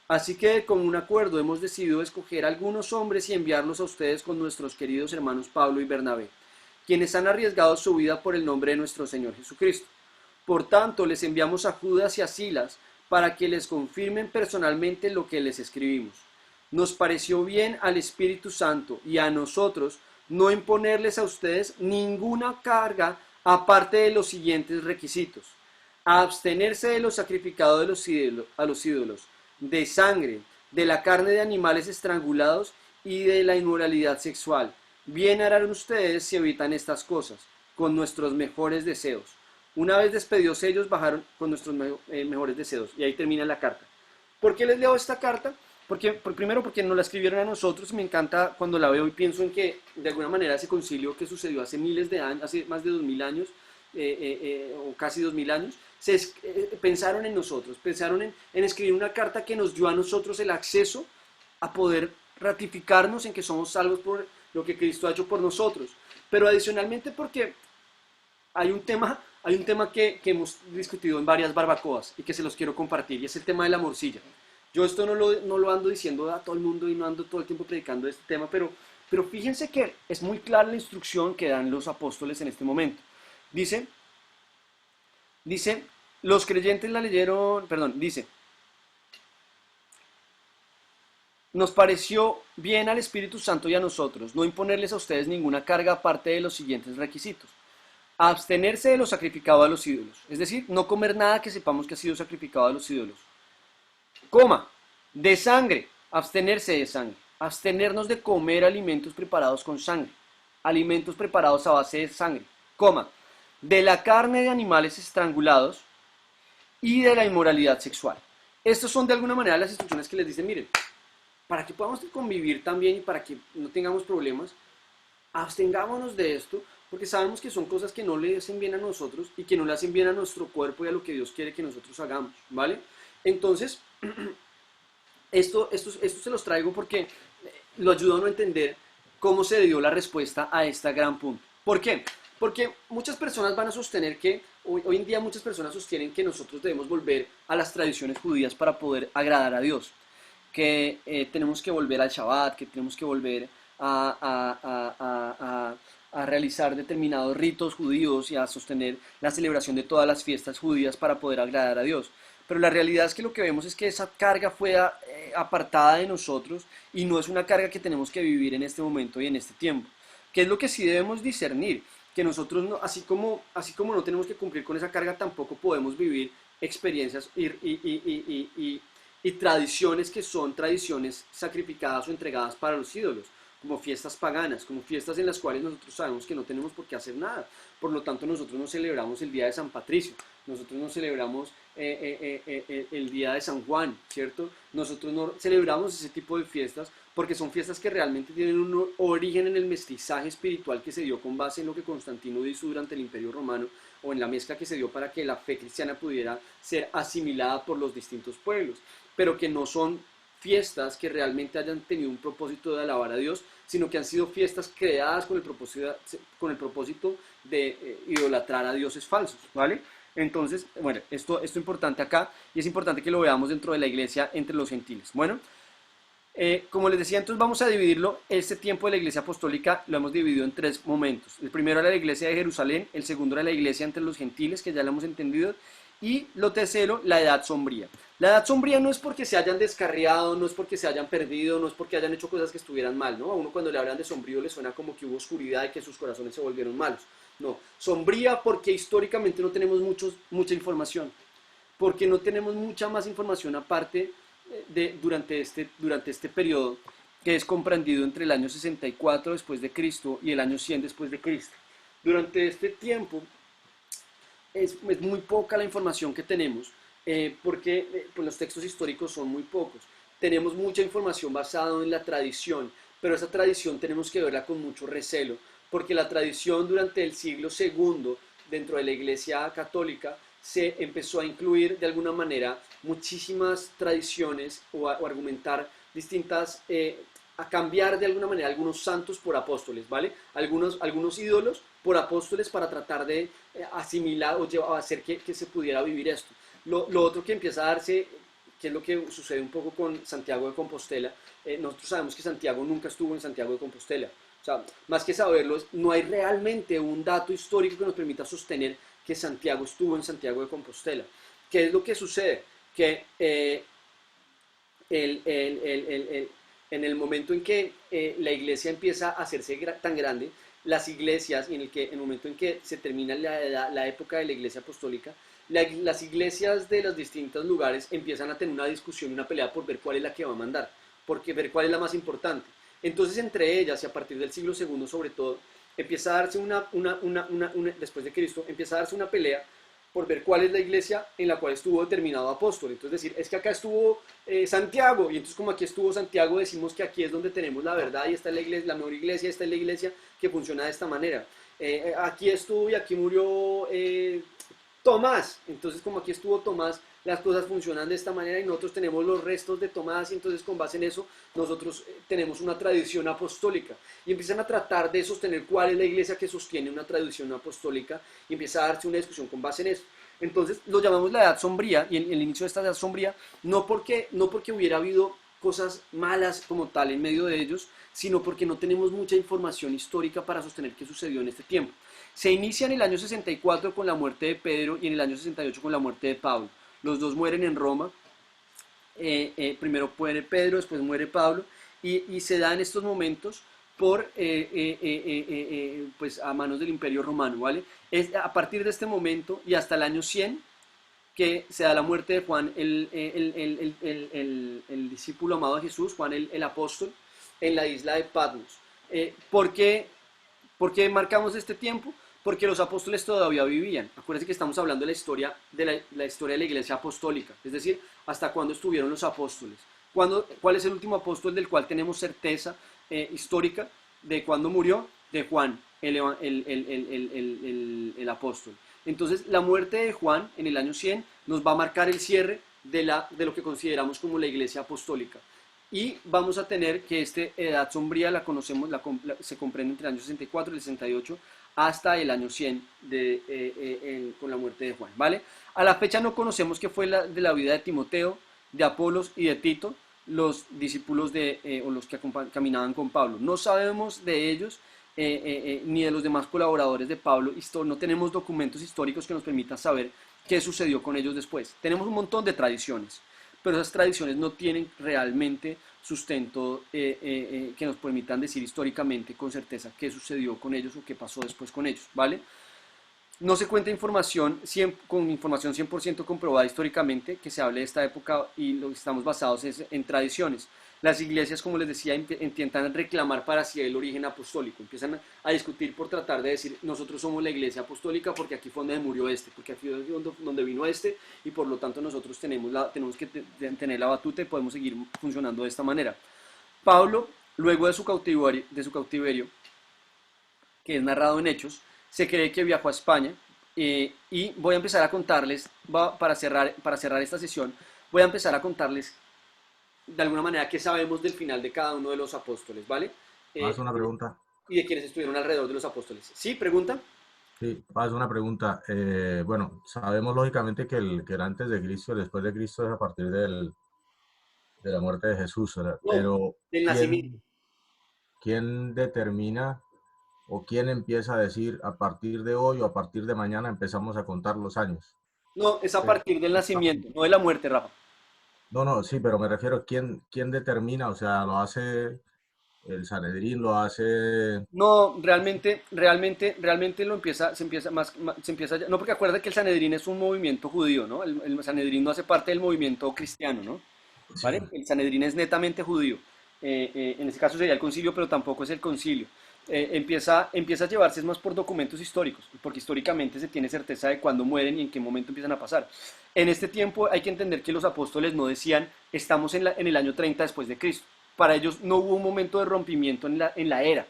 Así que de común acuerdo hemos decidido escoger algunos hombres y enviarlos a ustedes con nuestros queridos hermanos Pablo y Bernabé, quienes han arriesgado su vida por el nombre de nuestro Señor Jesucristo. Por tanto, les enviamos a Judas y a Silas para que les confirmen personalmente lo que les escribimos. Nos pareció bien al Espíritu Santo y a nosotros no imponerles a ustedes ninguna carga aparte de los siguientes requisitos: abstenerse de lo sacrificado a los ídolos, de sangre, de la carne de animales estrangulados y de la inmoralidad sexual. Bien harán ustedes si evitan estas cosas, con nuestros mejores deseos. Una vez despedidos ellos, bajaron con nuestros mejores deseos. Y ahí termina la carta. ¿Por qué les leo esta carta? Primero porque nos la escribieron a nosotros. Me encanta cuando la veo y pienso en que de alguna manera ese concilio que sucedió hace miles de años, hace más de 2000 años, o casi 2000 años, pensaron en nosotros, pensaron en escribir una carta que nos dio a nosotros el acceso a poder ratificarnos en que somos salvos por lo que Cristo ha hecho por nosotros. Pero adicionalmente porque hay un tema que hemos discutido en varias barbacoas y que se los quiero compartir, y es el tema de la morcilla. Yo esto no lo ando diciendo a todo el mundo y no ando todo el tiempo predicando este tema, pero fíjense que es muy clara la instrucción que dan los apóstoles en este momento. Dice, los creyentes la leyeron, dice: nos pareció bien al Espíritu Santo y a nosotros no imponerles a ustedes ninguna carga aparte de los siguientes requisitos: abstenerse de lo sacrificado a los ídolos, es decir, no comer nada que sepamos que ha sido sacrificado a los ídolos. De sangre, abstenerse de sangre, abstenernos de comer alimentos preparados con sangre, alimentos preparados a base de sangre, de la carne de animales estrangulados y de la inmoralidad sexual. Estas son de alguna manera las instrucciones que les dicen: miren, para que podamos convivir también y para que no tengamos problemas, abstengámonos de esto, porque sabemos que son cosas que no le hacen bien a nosotros y que no le hacen bien a nuestro cuerpo y a lo que Dios quiere que nosotros hagamos, ¿vale? Entonces, esto se los traigo porque lo ayuda a uno a entender cómo se dio la respuesta a este gran punto. ¿Por qué? Porque muchas personas van a sostener que, hoy en día muchas personas sostienen que nosotros debemos volver a las tradiciones judías para poder agradar a Dios, que tenemos que volver al Shabbat, que tenemos que volver a realizar determinados ritos judíos y a sostener la celebración de todas las fiestas judías para poder agradar a Dios. Pero la realidad es que lo que vemos es que esa carga fue apartada de nosotros y no es una carga que tenemos que vivir en este momento y en este tiempo. ¿Qué es lo que sí debemos discernir? Que nosotros, no, así como no tenemos que cumplir con esa carga, tampoco podemos vivir experiencias y tradiciones que son tradiciones sacrificadas o entregadas para los ídolos, como fiestas paganas, como fiestas en las cuales nosotros sabemos que no tenemos por qué hacer nada. Por lo tanto, nosotros no celebramos el día de San Patricio, nosotros no celebramos el día de San Juan, ¿cierto? Nosotros no celebramos ese tipo de fiestas porque son fiestas que realmente tienen un origen en el mestizaje espiritual que se dio con base en lo que Constantino hizo durante el Imperio Romano, o en la mezcla que se dio para que la fe cristiana pudiera ser asimilada por los distintos pueblos, pero que no son fiestas que realmente hayan tenido un propósito de alabar a Dios, sino que han sido fiestas creadas con el propósito de idolatrar a dioses falsos, ¿vale? Entonces, bueno, esto es importante acá y es importante que lo veamos dentro de la iglesia entre los gentiles. Bueno, como les decía, entonces vamos a dividirlo, este tiempo de la iglesia apostólica lo hemos dividido en 3 momentos. El primero era la iglesia de Jerusalén, el segundo era la iglesia entre los gentiles, que ya lo hemos entendido, y lo tercero, la edad sombría. La edad sombría no es porque se hayan descarriado, no es porque se hayan perdido, no es porque hayan hecho cosas que estuvieran mal, ¿no? A uno cuando le hablan de sombrío le suena como que hubo oscuridad y que sus corazones se volvieron malos. No, sombría porque históricamente no tenemos mucha información, porque no tenemos mucha más información aparte durante este periodo que es comprendido entre el año 64 después de Cristo y el año 100 después de Cristo. Durante este tiempo es muy poca la información que tenemos, porque pues los textos históricos son muy pocos. Tenemos mucha información basada en la tradición, pero esa tradición tenemos que verla con mucho recelo, porque la tradición durante el siglo II dentro de la Iglesia Católica se empezó a incluir de alguna manera muchísimas tradiciones o argumentar distintas, a cambiar de alguna manera algunos santos por apóstoles, ¿vale? Algunos ídolos por apóstoles para tratar de asimilar o hacer que se pudiera vivir esto. Lo otro que empieza a darse, que es lo que sucede un poco con Santiago de Compostela, nosotros sabemos que Santiago nunca estuvo en Santiago de Compostela. O sea, más que saberlo, no hay realmente un dato histórico que nos permita sostener que Santiago estuvo en Santiago de Compostela. ¿Qué es lo que sucede? Que en el momento en que la iglesia empieza a hacerse tan grande, las iglesias, y en el momento en que se termina la época de la iglesia apostólica, las iglesias de los distintos lugares empiezan a tener una discusión, una pelea por ver cuál es la que va a mandar, porque ver cuál es la más importante. Entonces, entre ellas, y a partir del siglo II sobre todo, empieza a darse después de Cristo, empieza a darse una pelea por ver cuál es la iglesia en la cual estuvo determinado apóstol. Entonces decir, es que acá estuvo Santiago, y entonces como aquí estuvo Santiago, decimos que aquí es donde tenemos la verdad, y esta es la iglesia, la mejor iglesia, esta es la iglesia que funciona de esta manera. Aquí estuvo y aquí murió Tomás, entonces como aquí estuvo Tomás, las cosas funcionan de esta manera y nosotros tenemos los restos de Tomás y entonces con base en eso nosotros tenemos una tradición apostólica y empiezan a tratar de sostener cuál es la iglesia que sostiene una tradición apostólica y empieza a darse una discusión con base en eso. Entonces lo llamamos la edad sombría y el inicio de esta edad sombría no porque hubiera habido cosas malas como tal en medio de ellos, sino porque no tenemos mucha información histórica para sostener qué sucedió en este tiempo. Se inicia en el año 64 con la muerte de Pedro y en el año 68 con la muerte de Pablo. Los dos mueren en Roma, primero muere Pedro, después muere Pablo, y se da en estos momentos pues a manos del Imperio Romano, ¿vale? Es a partir de este momento y hasta el año 100 que se da la muerte de Juan, el discípulo amado de Jesús, Juan el apóstol, en la isla de Patmos. ¿Por qué marcamos este tiempo? Porque los apóstoles todavía vivían. Acuérdense que estamos hablando de la historia de la iglesia apostólica, es decir, hasta cuándo estuvieron los apóstoles. ¿Cuál es el último apóstol del cual tenemos certeza histórica de cuándo murió? De Juan, el apóstol. Entonces, la muerte de Juan en el año 100 nos va a marcar el cierre de lo que consideramos como la iglesia apostólica. Y vamos a tener que esta edad sombría la conocemos, se comprende entre el año 64 y el 68 hasta el año 100 con la muerte de Juan, ¿vale? A la fecha no conocemos qué fue de la vida de Timoteo, de Apolos y de Tito, los discípulos o los que caminaban con Pablo. No sabemos de ellos ni de los demás colaboradores de Pablo. No tenemos documentos históricos que nos permitan saber qué sucedió con ellos después. Tenemos un montón de tradiciones, pero esas tradiciones no tienen realmente sustento que nos permitan decir históricamente con certeza qué sucedió con ellos o qué pasó después con ellos, ¿vale? No se cuenta con información 100% comprobada históricamente que se hable de esta época y lo que estamos basados es en tradiciones. Las iglesias, como les decía, intentan reclamar para sí el origen apostólico, empiezan a discutir por tratar de decir nosotros somos la iglesia apostólica porque aquí fue donde murió porque aquí fue donde vino y por lo tanto nosotros tenemos que tener la batuta y podemos seguir funcionando de esta manera. Pablo, luego de su cautiverio, que es narrado en Hechos, se cree que viajó a España y voy a empezar a contarles, para cerrar esta sesión, voy a empezar a contarles de alguna manera, qué sabemos del final de cada uno de los apóstoles, ¿vale? Haz Eh, una pregunta. y de quienes estuvieron alrededor de los apóstoles. ¿Sí? ¿Pregunta? Sí, haz una pregunta. Bueno, sabemos lógicamente que el antes de Cristo y el después de Cristo es a partir de la muerte de Jesús, ¿verdad? No, Pero del nacimiento. ¿quién determina o quién empieza a decir a partir de hoy o a partir de mañana empezamos a contar los años? No, es a Eh, partir del nacimiento, no de la muerte, Rafa. No, no, sí, pero me refiero, ¿quién determina? O sea, ¿lo hace el Sanedrín, lo hace? No, realmente se empieza se empieza, no, porque acuerda que el Sanedrín es un movimiento judío, ¿no? El Sanedrín no hace parte del movimiento cristiano, ¿no? Sí, ¿Vale? El Sanedrín es netamente judío. En este caso sería el concilio, pero tampoco es el concilio. Empieza a llevarse es más por documentos históricos, porque históricamente se tiene certeza de cuándo mueren y en qué momento empiezan a pasar. En este tiempo hay que entender que los apóstoles no decían, estamos en el año 30 después de Cristo. Para ellos no hubo un momento de rompimiento en la era,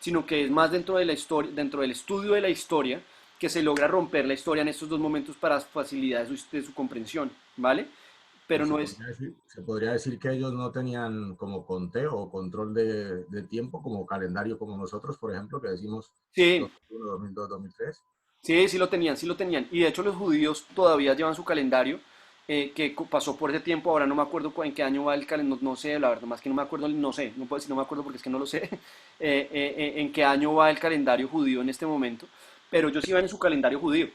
sino que es más dentro de la historia, dentro del estudio de la historia, que se logra romper la historia en estos dos momentos para facilidad de su comprensión, ¿vale? Pero pues no es, se podría decir que ellos no tenían como conteo o control de tiempo, como calendario como nosotros, por ejemplo, que decimos sí, 2001, 2002, 2003. sí, sí lo tenían, sí lo tenían. Y de hecho los judíos todavía llevan su calendario, pasó por ese tiempo, ahora no me acuerdo en qué año va el calendario, no, no sé, la verdad, más que no me acuerdo, no sé, no puedo decir no me acuerdo porque es que no lo sé, en qué año va el calendario judío en este momento, pero ellos iban en su calendario judío.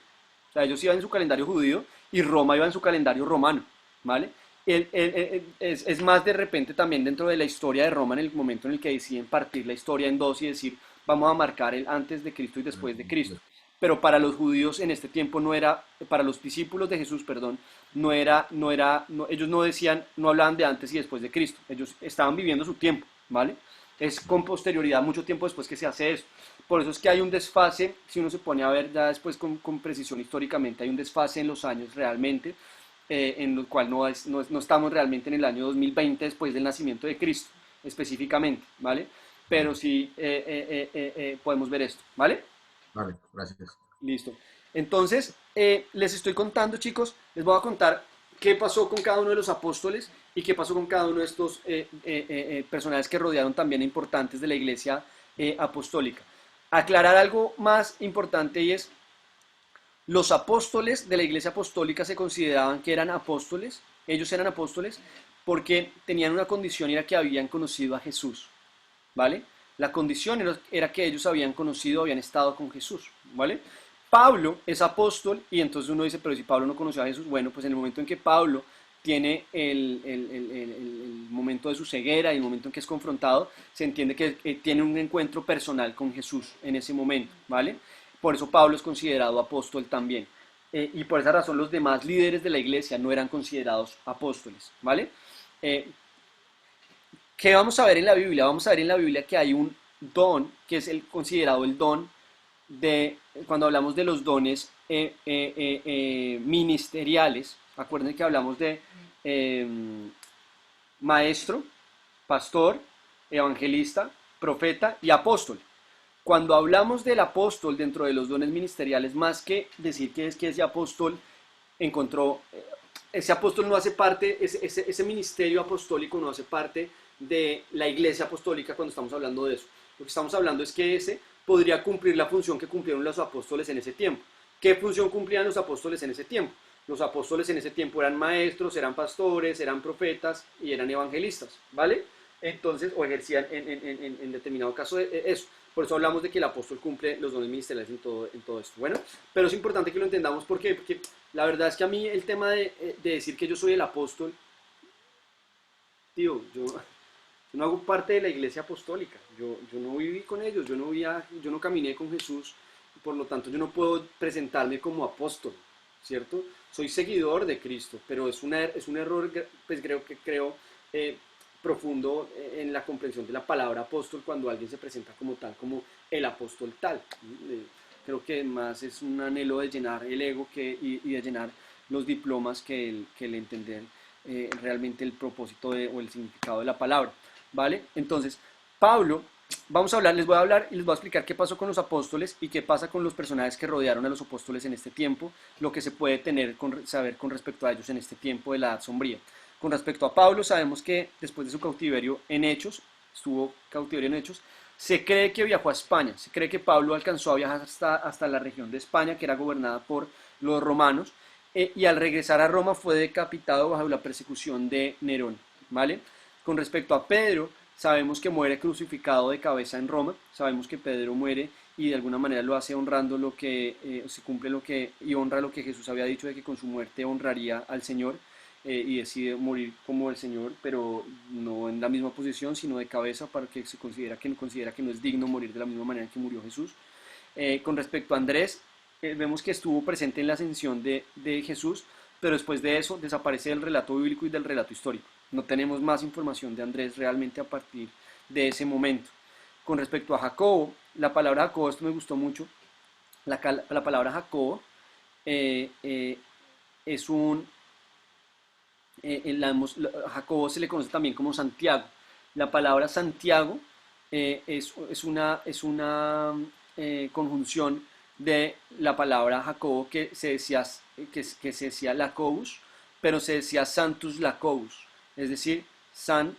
O sea, ellos iban en su calendario judío y Roma iba en su calendario romano, ¿vale? Es más de repente también dentro de la historia de Roma en el momento en el que deciden partir la historia en dos y decir, vamos a marcar el antes de Cristo y después de Cristo. Pero para los judíos en este tiempo no era, para los discípulos de Jesús, perdón, ellos no decían, no hablaban de antes y después de Cristo, ellos estaban viviendo su tiempo, ¿vale? Es con posterioridad, mucho tiempo después que se hace eso. Por eso es que hay un desfase, si uno se pone a ver ya después con precisión históricamente, hay un desfase en los años realmente, en lo cual no estamos realmente en el año 2020 después del nacimiento de Cristo, específicamente, ¿vale? Pero sí podemos ver esto, ¿vale? Vale, gracias. Listo. Entonces, les estoy contando, chicos, les voy a contar qué pasó con cada uno de los apóstoles y qué pasó con cada uno de estos personajes que rodearon también importantes de la iglesia apostólica. Aclarar algo más importante y es, los apóstoles de la iglesia apostólica se consideraban que eran apóstoles, ellos eran apóstoles porque tenían una condición y era que habían conocido a Jesús, ¿vale? La condición era que ellos habían conocido, habían estado con Jesús, ¿vale? Pablo es apóstol y entonces uno dice, pero si Pablo no conoció a Jesús, bueno, pues en el momento en que Pablo tiene el momento de su ceguera y el momento en que es confrontado, se entiende que tiene un encuentro personal con Jesús en ese momento, ¿vale? Por eso Pablo es considerado apóstol también. Y por esa razón los demás líderes de la iglesia no eran considerados apóstoles, ¿vale? Eh, ¿Qué vamos a ver en la Biblia? Vamos a ver en la Biblia que hay un don, que es considerado el don de, cuando hablamos de los dones ministeriales, acuérdense que hablamos de eh, maestro, pastor, evangelista, profeta y apóstol. Cuando hablamos del apóstol dentro de los dones ministeriales, más que decir que es que ese apóstol encontró, ese apóstol no hace parte, ese ministerio apostólico no hace parte de la iglesia apostólica cuando estamos hablando de eso. Lo que estamos hablando es que ese podría cumplir la función que cumplieron los apóstoles en ese tiempo. ¿Qué función cumplían los apóstoles en ese tiempo? Los apóstoles en ese tiempo eran maestros, eran pastores, eran profetas y eran evangelistas, ¿vale? Entonces, o ejercían en determinado caso eso. Por eso hablamos de que el apóstol cumple los dones ministeriales en todo esto. Bueno, pero es importante que lo entendamos porque la verdad es que a mí el tema de decir que yo soy el apóstol, tío, yo no hago parte de la iglesia apostólica, yo no viví con ellos, yo no caminé con Jesús, por lo tanto yo no puedo presentarme como apóstol, ¿cierto? Soy seguidor de Cristo, pero es un error, pues creo profundo en la comprensión de la palabra apóstol cuando alguien se presenta como tal, como el apóstol tal. Creo que más es un anhelo de llenar el ego y de llenar los diplomas que el entender realmente el propósito o el significado de la palabra, ¿vale? Entonces, Pablo, les voy a hablar y les voy a explicar qué pasó con los apóstoles y qué pasa con los personajes que rodearon a los apóstoles en este tiempo, lo que se puede saber con respecto a ellos en este tiempo de la Edad Sombría. Con respecto a Pablo, sabemos que después de su cautiverio en Hechos, estuvo cautiverio en Hechos, se cree que viajó a España, se cree que Pablo alcanzó a viajar hasta la región de España, que era gobernada por los romanos, y al regresar a Roma fue decapitado bajo la persecución de Nerón, ¿vale? Con respecto a Pedro, sabemos que muere crucificado de cabeza en Roma, sabemos que Pedro muere y de alguna manera lo hace honrando lo que, se cumple lo que, y honra lo que Jesús había dicho de que con su muerte honraría al Señor, y decide morir como el Señor, pero no en la misma posición, sino de cabeza, para que se considera que no es digno morir de la misma manera que murió Jesús. Con respecto a Andrés, vemos que estuvo presente en la ascensión de Jesús, pero después de eso desaparece del relato bíblico y del relato histórico. No tenemos más información de Andrés realmente a partir de ese momento. Con respecto a Jacobo, la palabra Jacobo, esto me gustó mucho, la palabra Jacobo es un... Jacobo se le conoce también como Santiago. La palabra Santiago es una conjunción de la palabra Jacobo que se decía Lacobus, pero se decía Santus Lacobus, es decir, San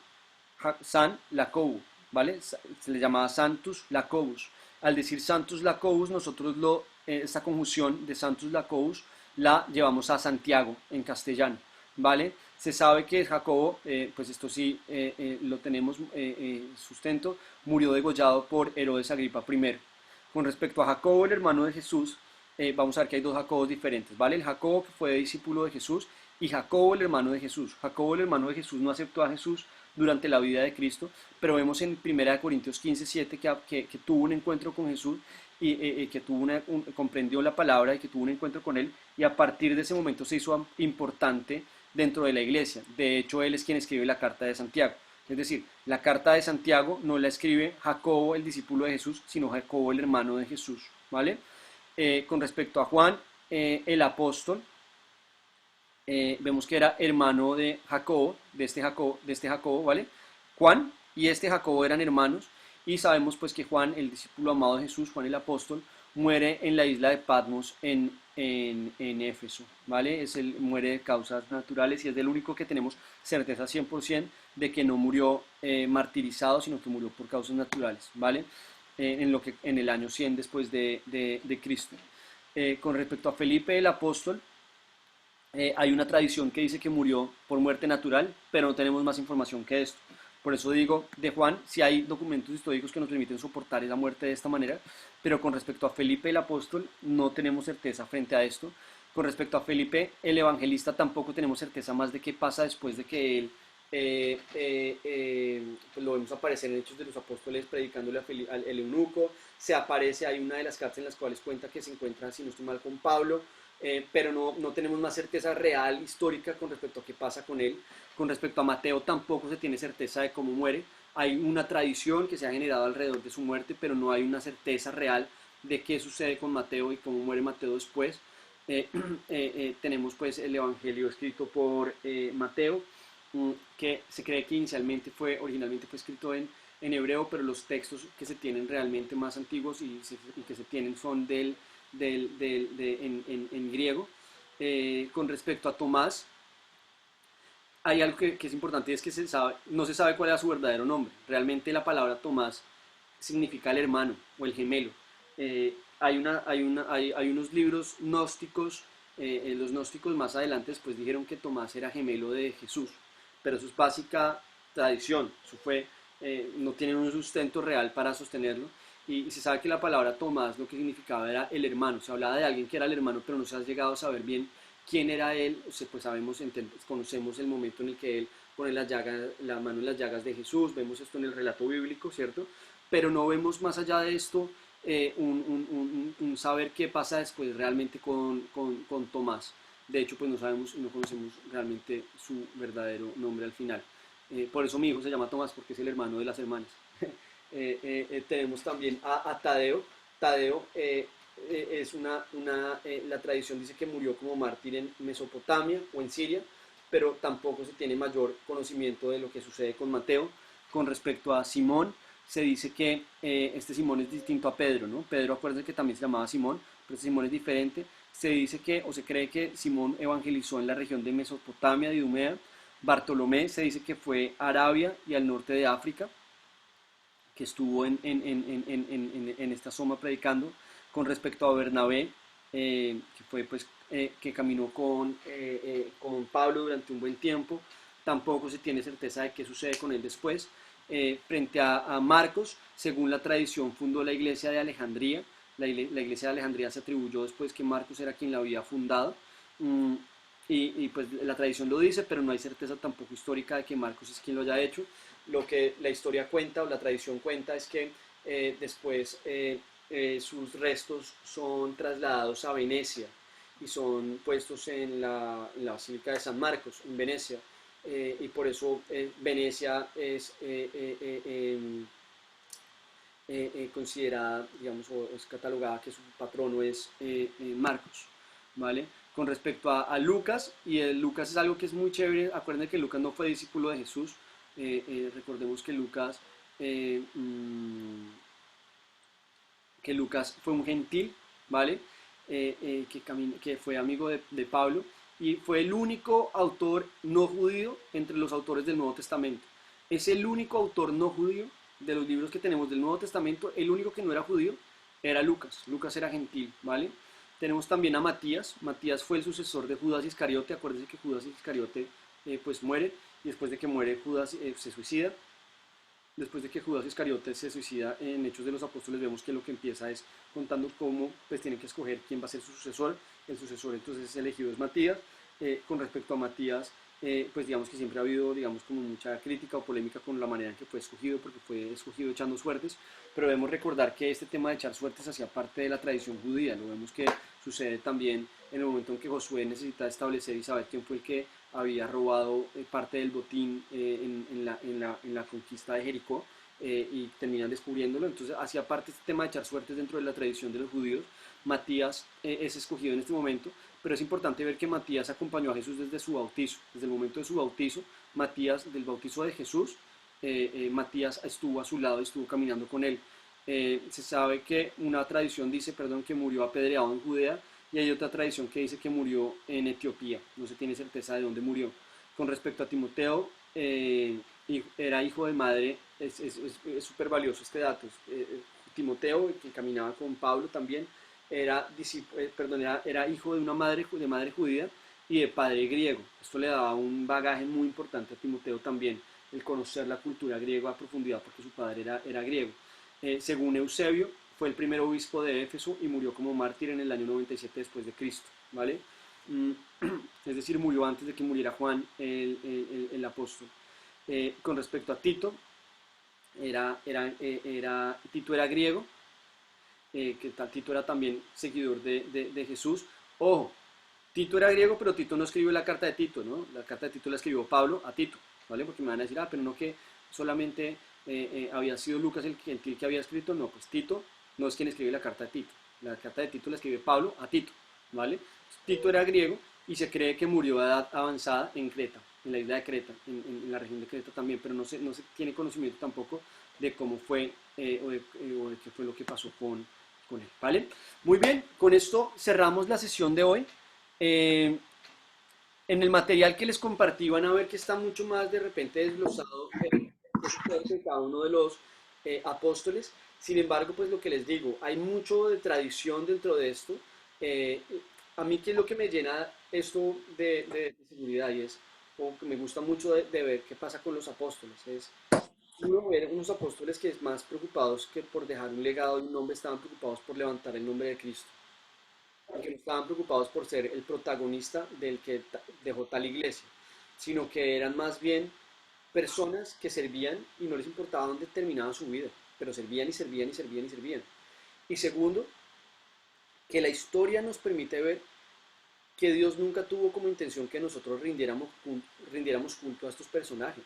Lacobu, ¿vale? Se le llamaba Santus Lacobus. Al decir Santus Lacobus, nosotros esta conjunción de Santus Lacobus la llevamos a Santiago en castellano, ¿vale? Se sabe que Jacobo, pues esto sí lo tenemos sustento, murió degollado por Herodes Agripa I. Con respecto a Jacobo, el hermano de Jesús, vamos a ver que hay dos Jacobos diferentes, ¿vale? El Jacobo que fue discípulo de Jesús y Jacobo, el hermano de Jesús. Jacobo, el hermano de Jesús, no aceptó a Jesús durante la vida de Cristo, pero vemos en 1 Corintios 15, 7 que tuvo un encuentro con Jesús y que comprendió la palabra y que tuvo un encuentro con él, y a partir de ese momento se hizo importante dentro de la iglesia. De hecho, él es quien escribe la carta de Santiago. Es decir, la carta de Santiago no la escribe Jacobo, el discípulo de Jesús, sino Jacobo, el hermano de Jesús, ¿vale? Con respecto a Juan, el apóstol, vemos que era hermano de Jacobo, de este Jacobo, ¿vale? Juan y este Jacobo eran hermanos, y sabemos pues que Juan, el discípulo amado de Jesús, Juan el apóstol, muere en la isla de Patmos en Éfeso, ¿vale? Muere de causas naturales y es el único que tenemos certeza 100% de que no murió martirizado, sino que murió por causas naturales, ¿vale? En el año 100 después de Cristo. Con respecto a Felipe el apóstol, hay una tradición que dice que murió por muerte natural, pero no tenemos más información que esto. Por eso digo, de Juan, si hay documentos históricos que nos permiten soportar esa muerte de esta manera, pero con respecto a Felipe el apóstol no tenemos certeza frente a esto. Con respecto a Felipe el evangelista tampoco tenemos certeza más de qué pasa después de que él, pues lo vemos aparecer en Hechos de los Apóstoles predicándole al eunuco, se aparece, hay una de las cartas en las cuales cuenta que se encuentra, si no estoy mal, con Pablo, pero no tenemos más certeza real, histórica, con respecto a qué pasa con él. Con respecto a Mateo tampoco se tiene certeza de cómo muere. Hay una tradición que se ha generado alrededor de su muerte, pero no hay una certeza real de qué sucede con Mateo y cómo muere Mateo después. Tenemos pues el Evangelio escrito por Mateo, que se cree que originalmente fue escrito en hebreo, pero los textos que se tienen realmente más antiguos y que se tienen son en griego. Con respecto a Tomás, hay algo que es importante, y es que no se sabe cuál era su verdadero nombre. Realmente la palabra Tomás significa el hermano o el gemelo. Hay unos libros gnósticos, los gnósticos más adelante después dijeron que Tomás era gemelo de Jesús, pero eso es básica tradición, no tienen un sustento real para sostenerlo, y se sabe que la palabra Tomás lo que significaba era el hermano. Se hablaba de alguien que era el hermano, pero no se ha llegado a saber bien quién era él. Pues conocemos el momento en el que él pone la mano en las llagas de Jesús, vemos esto en el relato bíblico, ¿cierto? Pero no vemos más allá de esto un saber qué pasa después realmente con Tomás. De hecho, pues no conocemos realmente su verdadero nombre al final. Por eso mi hijo se llama Tomás, porque es el hermano de las hermanas. Tenemos también a Tadeo. Tadeo la tradición dice que murió como mártir en Mesopotamia o en Siria, pero tampoco se tiene mayor conocimiento de lo que sucede con Mateo. Con respecto a Simón, se dice que este Simón es distinto a Pedro, ¿no? Pedro, acuérdense que también se llamaba Simón, pero este Simón es diferente. Se dice que, o se cree que Simón evangelizó en la región de Mesopotamia, de Idumea, Bartolomé se dice que fue a Arabia y al norte de África, que estuvo en esta zona predicando. Con respecto a Bernabé, que fue pues que caminó con Pablo durante un buen tiempo, tampoco se tiene certeza de qué sucede con él después. Frente a Marcos, según la tradición, fundó la iglesia de Alejandría. La iglesia de Alejandría se atribuyó después que Marcos era quien la había fundado. Pues la tradición lo dice, pero no hay certeza tampoco histórica de que Marcos es quien lo haya hecho. Lo que la historia cuenta o la tradición cuenta es que después sus restos son trasladados a Venecia y son puestos en la Basílica de San Marcos, en Venecia. Y por eso Venecia es considerada, digamos, o es catalogada que su patrono es Marcos, ¿vale? Con respecto a Lucas, y Lucas es algo que es muy chévere. Acuérdense que Lucas no fue discípulo de Jesús. Recordemos que Lucas fue un gentil, ¿vale? Que fue amigo de Pablo, y fue el único autor no judío entre los autores del Nuevo Testamento. Es el único autor no judío de los libros que tenemos del Nuevo Testamento. El único que no era judío era Lucas. Lucas era gentil, ¿vale? Tenemos también a Matías. Matías fue el sucesor de Judas Iscariote. Acuérdense que Judas Iscariote pues muere, y después de que muere Judas se suicida. Después de que Judas Iscariote se suicida, en Hechos de los Apóstoles vemos que lo que empieza es contando cómo pues tienen que escoger quién va a ser su sucesor. El sucesor entonces elegido es Matías. Con respecto a Matías, pues digamos que siempre ha habido, digamos, como mucha crítica o polémica con la manera en que fue escogido, porque fue escogido echando suertes, pero debemos recordar que este tema de echar suertes hacía parte de la tradición judía. Lo vemos que sucede también en el momento en que Josué necesita establecer y saber quién fue el que había robado parte del botín en la conquista de Jericó, y terminan descubriéndolo. Entonces hacía parte este tema de echar suertes dentro de la tradición de los judíos. Matías es escogido en este momento, pero es importante ver que Matías acompañó a Jesús desde su bautizo. Desde el momento de su bautizo, Matías, del bautizo de Jesús, Matías estuvo a su lado y estuvo caminando con él. Se sabe que una tradición dice, que murió apedreado en Judea, y hay otra tradición que dice que murió en Etiopía. No se tiene certeza de dónde murió. Con respecto a Timoteo, era hijo de madre. Es súper valioso este dato. Timoteo, que caminaba con Pablo también, era hijo de una madre judía y de padre griego. Esto le daba un bagaje muy importante a Timoteo también, el conocer la cultura griega a profundidad, porque su padre era griego. Según Eusebio, fue el primer obispo de Éfeso y murió como mártir en el año 97 después de Cristo, ¿vale? Es decir, murió antes de que muriera Juan el apóstol. Con respecto a Tito, Tito era griego, Tito era también seguidor de Jesús. Ojo, Tito era griego, pero Tito no escribió la carta de Tito, ¿no? La carta de Tito la escribió Pablo a Tito, ¿vale? Porque me van a decir, pero no que solamente había sido Lucas el que había escrito. No, pues Tito no es quien escribe la carta de Tito. La carta de Tito la escribe Pablo a Tito, ¿vale? Tito era griego y se cree que murió a edad avanzada en Creta, en la isla de Creta, en la región de Creta también, pero no se tiene conocimiento tampoco de cómo fue o de qué fue lo que pasó con él, ¿vale? Muy bien, con esto cerramos la sesión de hoy. En el material que les compartí van a ver que está mucho más de repente desglosado de cada uno de los apóstoles. Sin embargo, pues lo que les digo, hay mucho de tradición dentro de esto. A mí, ¿qué es lo que me llena esto de seguridad? Y es, o que me gusta mucho de ver qué pasa con los apóstoles, es uno ver unos apóstoles que es más preocupados que por dejar un legado y un nombre, estaban preocupados por levantar el nombre de Cristo, que no estaban preocupados por ser el protagonista del que dejó tal iglesia, sino que eran más bien personas que servían y no les importaba dónde terminaba su vida, pero servían y servían y servían y servían. Y segundo, que la historia nos permite ver que Dios nunca tuvo como intención que nosotros rindiéramos culto a estos personajes,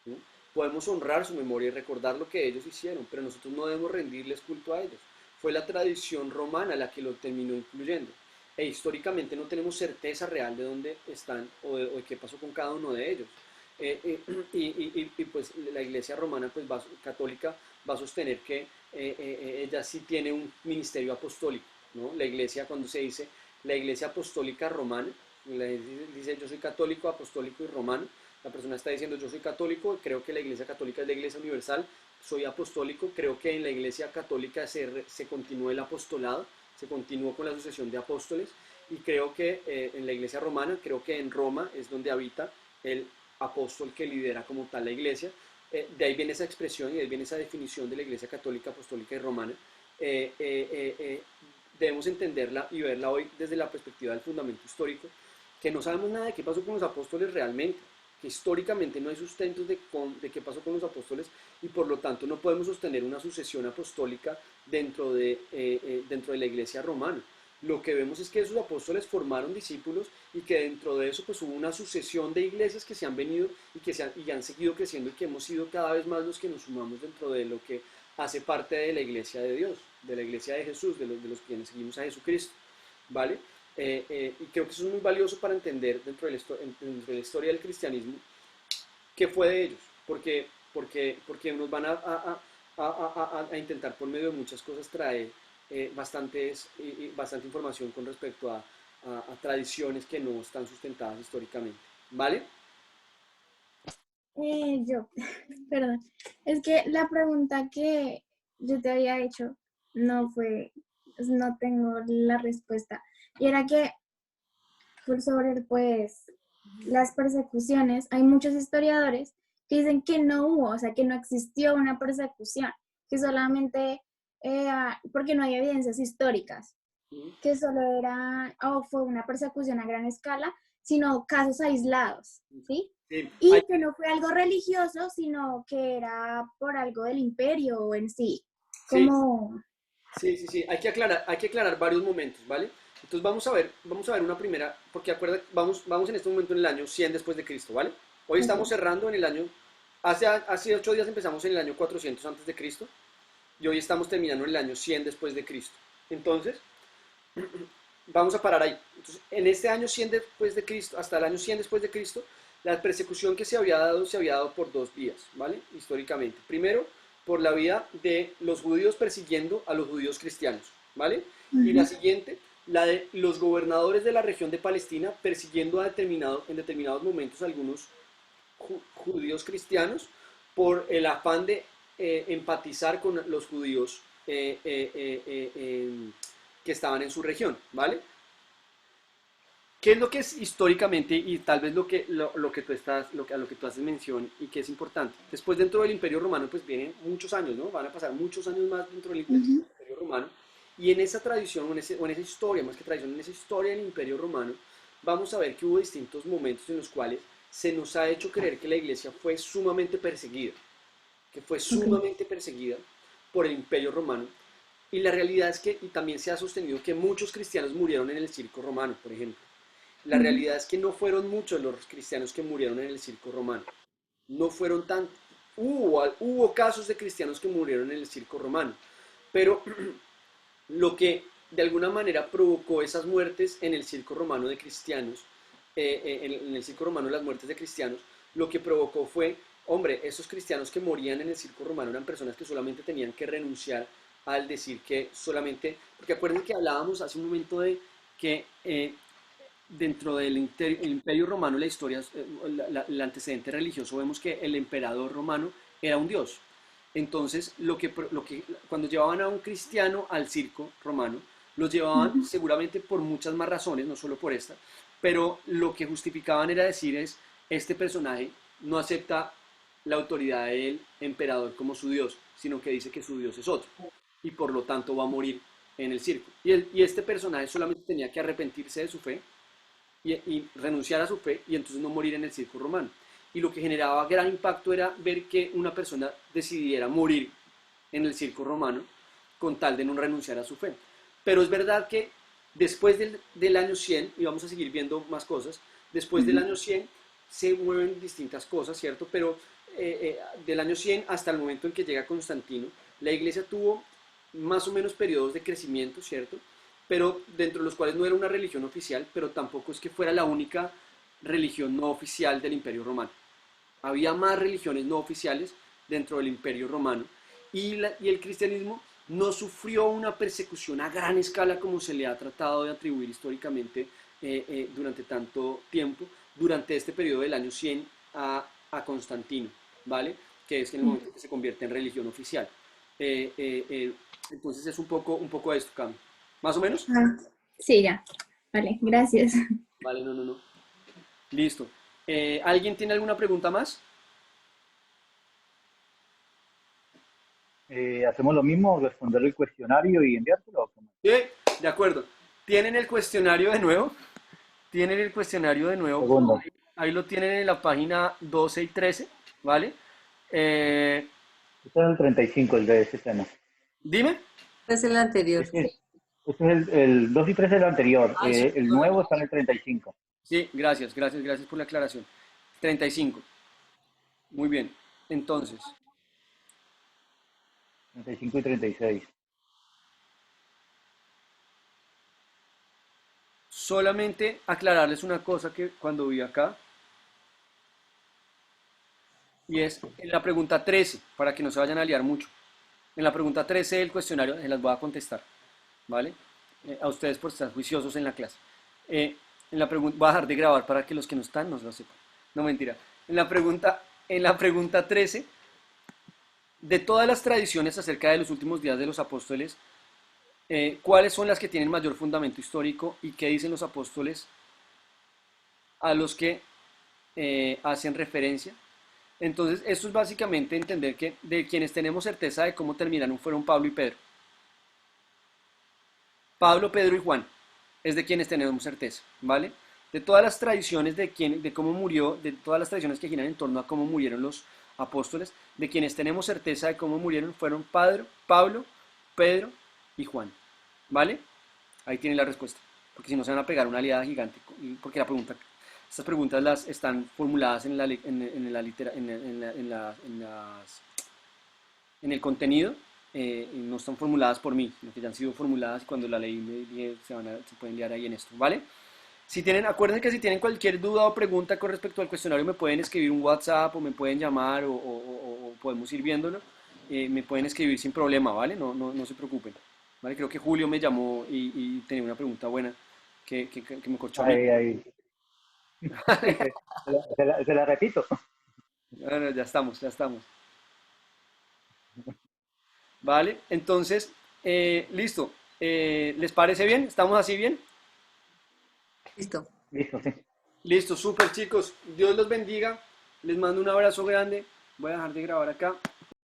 ¿no? Podemos honrar su memoria y recordar lo que ellos hicieron, pero nosotros no debemos rendirles culto a ellos. Fue la tradición romana la que lo terminó incluyendo. E históricamente no tenemos certeza real de dónde están o de qué pasó con cada uno de ellos. Y pues la iglesia romana, pues católica, va a sostener que ella sí tiene un ministerio apostólico, ¿no? La iglesia, cuando se dice la iglesia apostólica romana, Dice yo soy católico, apostólico y romano. La persona está diciendo yo soy católico, creo que la iglesia católica es la iglesia universal, soy apostólico, creo que en la iglesia católica se continuó el apostolado, se continuó con la sucesión de apóstoles, y creo que en la iglesia romana, creo que en Roma es donde habita el apóstol que lidera como tal la iglesia. De ahí viene esa expresión y de ahí viene esa definición de la iglesia católica, apostólica y romana. Debemos entenderla y verla hoy desde la perspectiva del fundamento histórico, que no sabemos nada de qué pasó con los apóstoles realmente, que históricamente no hay sustentos de qué pasó con los apóstoles, y por lo tanto no podemos sostener una sucesión apostólica dentro de la iglesia romana. Lo que vemos es que esos apóstoles formaron discípulos y que dentro de eso pues hubo una sucesión de iglesias que se han venido y han seguido creciendo, y que hemos sido cada vez más los que nos sumamos dentro de lo que hace parte de la iglesia de Dios, de la iglesia de Jesús, de los quienes seguimos a Jesucristo, ¿vale? Y creo que eso es muy valioso para entender dentro de la historia del cristianismo qué fue de ellos, porque nos van a intentar por medio de muchas cosas traer bastante información con respecto a tradiciones que no están sustentadas históricamente, ¿vale? Yo, perdón, es que la pregunta que yo te había hecho no tengo la respuesta. Y era que, sobre las persecuciones, hay muchos historiadores que dicen que no hubo, o sea, que no existió una persecución, que solamente, porque no hay evidencias históricas, que solo fue una persecución a gran escala, sino casos aislados, ¿sí? Sí. Y que no fue algo religioso, sino que era por algo del imperio en sí. Como... Sí. Hay que aclarar varios momentos, ¿vale? Entonces vamos a ver una primera, porque vamos en este momento en el año 100 después de Cristo, ¿vale? Hoy estamos cerrando en el año, hace 8 días empezamos en el año 400 antes de Cristo, y hoy estamos terminando en el año 100 después de Cristo. Entonces, vamos a parar ahí. Entonces, en este año 100 después de Cristo, hasta el año 100 después de Cristo, la persecución que se había dado por 2 vías, ¿vale? Históricamente. Primero, por la vía de los judíos persiguiendo a los judíos cristianos, ¿vale? Y la siguiente, la de los gobernadores de la región de Palestina persiguiendo en determinados momentos a algunos judíos cristianos por el afán de empatizar con los judíos que estaban en su región, ¿vale? ¿Qué es lo que es históricamente y tal vez a lo que tú haces mención y que es importante? Después, dentro del Imperio Romano pues vienen muchos años, ¿no? Van a pasar muchos años más dentro del Imperio Romano, y en esa tradición, o en esa historia, más que tradición, en esa historia del Imperio Romano, vamos a ver que hubo distintos momentos en los cuales se nos ha hecho creer que la iglesia fue sumamente perseguida, por el Imperio Romano, y la realidad es que, y también se ha sostenido que muchos cristianos murieron en el circo romano, por ejemplo. La realidad es que no fueron muchos los cristianos que murieron en el circo romano, no fueron tantos. Hubo casos de cristianos que murieron en el circo romano, pero lo que de alguna manera provocó esas muertes en el circo romano de cristianos, en el circo romano las muertes de cristianos, lo que provocó fue, hombre, esos cristianos que morían en el circo romano eran personas que solamente tenían que renunciar al decir que solamente, porque acuérdense que hablábamos hace un momento de que dentro del Imperio Romano, la historia, el antecedente religioso, vemos que el emperador romano era un dios. Entonces, cuando llevaban a un cristiano al circo romano, los llevaban seguramente por muchas más razones, no solo por esta, pero lo que justificaban era decir este personaje no acepta la autoridad del emperador como su dios, sino que dice que su dios es otro, y por lo tanto va a morir en el circo. Y este personaje solamente tenía que arrepentirse de su fe y renunciar a su fe, y entonces no morir en el circo romano. Y lo que generaba gran impacto era ver que una persona decidiera morir en el circo romano con tal de no renunciar a su fe. Pero es verdad que después del año 100, y vamos a seguir viendo más cosas, después del año 100 se mueven distintas cosas, ¿cierto? Pero del año 100 hasta el momento en que llega Constantino, la iglesia tuvo más o menos periodos de crecimiento, ¿cierto? Pero dentro de los cuales no era una religión oficial, pero tampoco es que fuera la única religión no oficial del Imperio Romano. Había más religiones no oficiales dentro del Imperio Romano, y el cristianismo no sufrió una persecución a gran escala como se le ha tratado de atribuir históricamente durante tanto tiempo, durante este periodo del año 100 a Constantino, ¿vale? Que es en el momento que se convierte en religión oficial. Entonces es un poco esto, Cami. ¿Más o menos? Ah, sí, ya. Vale, gracias. Vale, no. Listo. ¿Alguien tiene alguna pregunta más? ¿Hacemos lo mismo, responder el cuestionario y enviárselo? ¿O cómo? Sí, de acuerdo. ¿Tienen el cuestionario de nuevo? ¿Tienen el cuestionario de nuevo? Segundo. Ahí lo tienen en la página 12 y 13, ¿vale? Este es el 35, el de ese tema. Dime. Es el anterior. Este es el 2 y 3 del anterior. Ah, sí. El nuevo está en el 35. Sí, gracias por la aclaración. 35. Muy bien. Entonces, 35 y 36. solamente aclararles una cosa que cuando vi acá, y es en la pregunta 13, para que no se vayan a liar mucho. En la pregunta 13 del cuestionario se las voy a contestar, ¿vale? A ustedes por estar juiciosos en la clase. En la pregunta, voy a dejar de grabar para que los que no están no lo sepan. No, mentira. En la pregunta 13, de todas las tradiciones acerca de los últimos días de los apóstoles, ¿cuáles son las que tienen mayor fundamento histórico y qué dicen los apóstoles a los que hacen referencia? Entonces, esto es básicamente entender que de quienes tenemos certeza de cómo terminaron fueron Pablo y Pedro. Pablo, Pedro y Juan es de quienes tenemos certeza, ¿vale? De todas las tradiciones de cómo murió, de todas las tradiciones que giran en torno a cómo murieron los apóstoles, de quienes tenemos certeza de cómo murieron fueron Pablo, Pedro y Juan, ¿vale? Ahí tienen la respuesta, porque si no se van a pegar una liada gigante, porque estas preguntas las están formuladas en el contenido, no están formuladas por mí, sino que ya han sido formuladas y cuando la leí me dije, se pueden liar ahí en esto, ¿vale? Acuérdense que si tienen cualquier duda o pregunta con respecto al cuestionario me pueden escribir un WhatsApp o me pueden llamar o podemos ir viéndolo, me pueden escribir sin problema, ¿vale? No se preocupen, ¿vale? Creo que Julio me llamó y tenía una pregunta buena que me corchó a mí. Ahí. Se la repito. Bueno, ya estamos. ¿Vale? Entonces, listo. ¿Les parece bien? ¿Estamos así bien? Listo. Listo, sí. Listo, súper chicos. Dios los bendiga. Les mando un abrazo grande. Voy a dejar de grabar acá.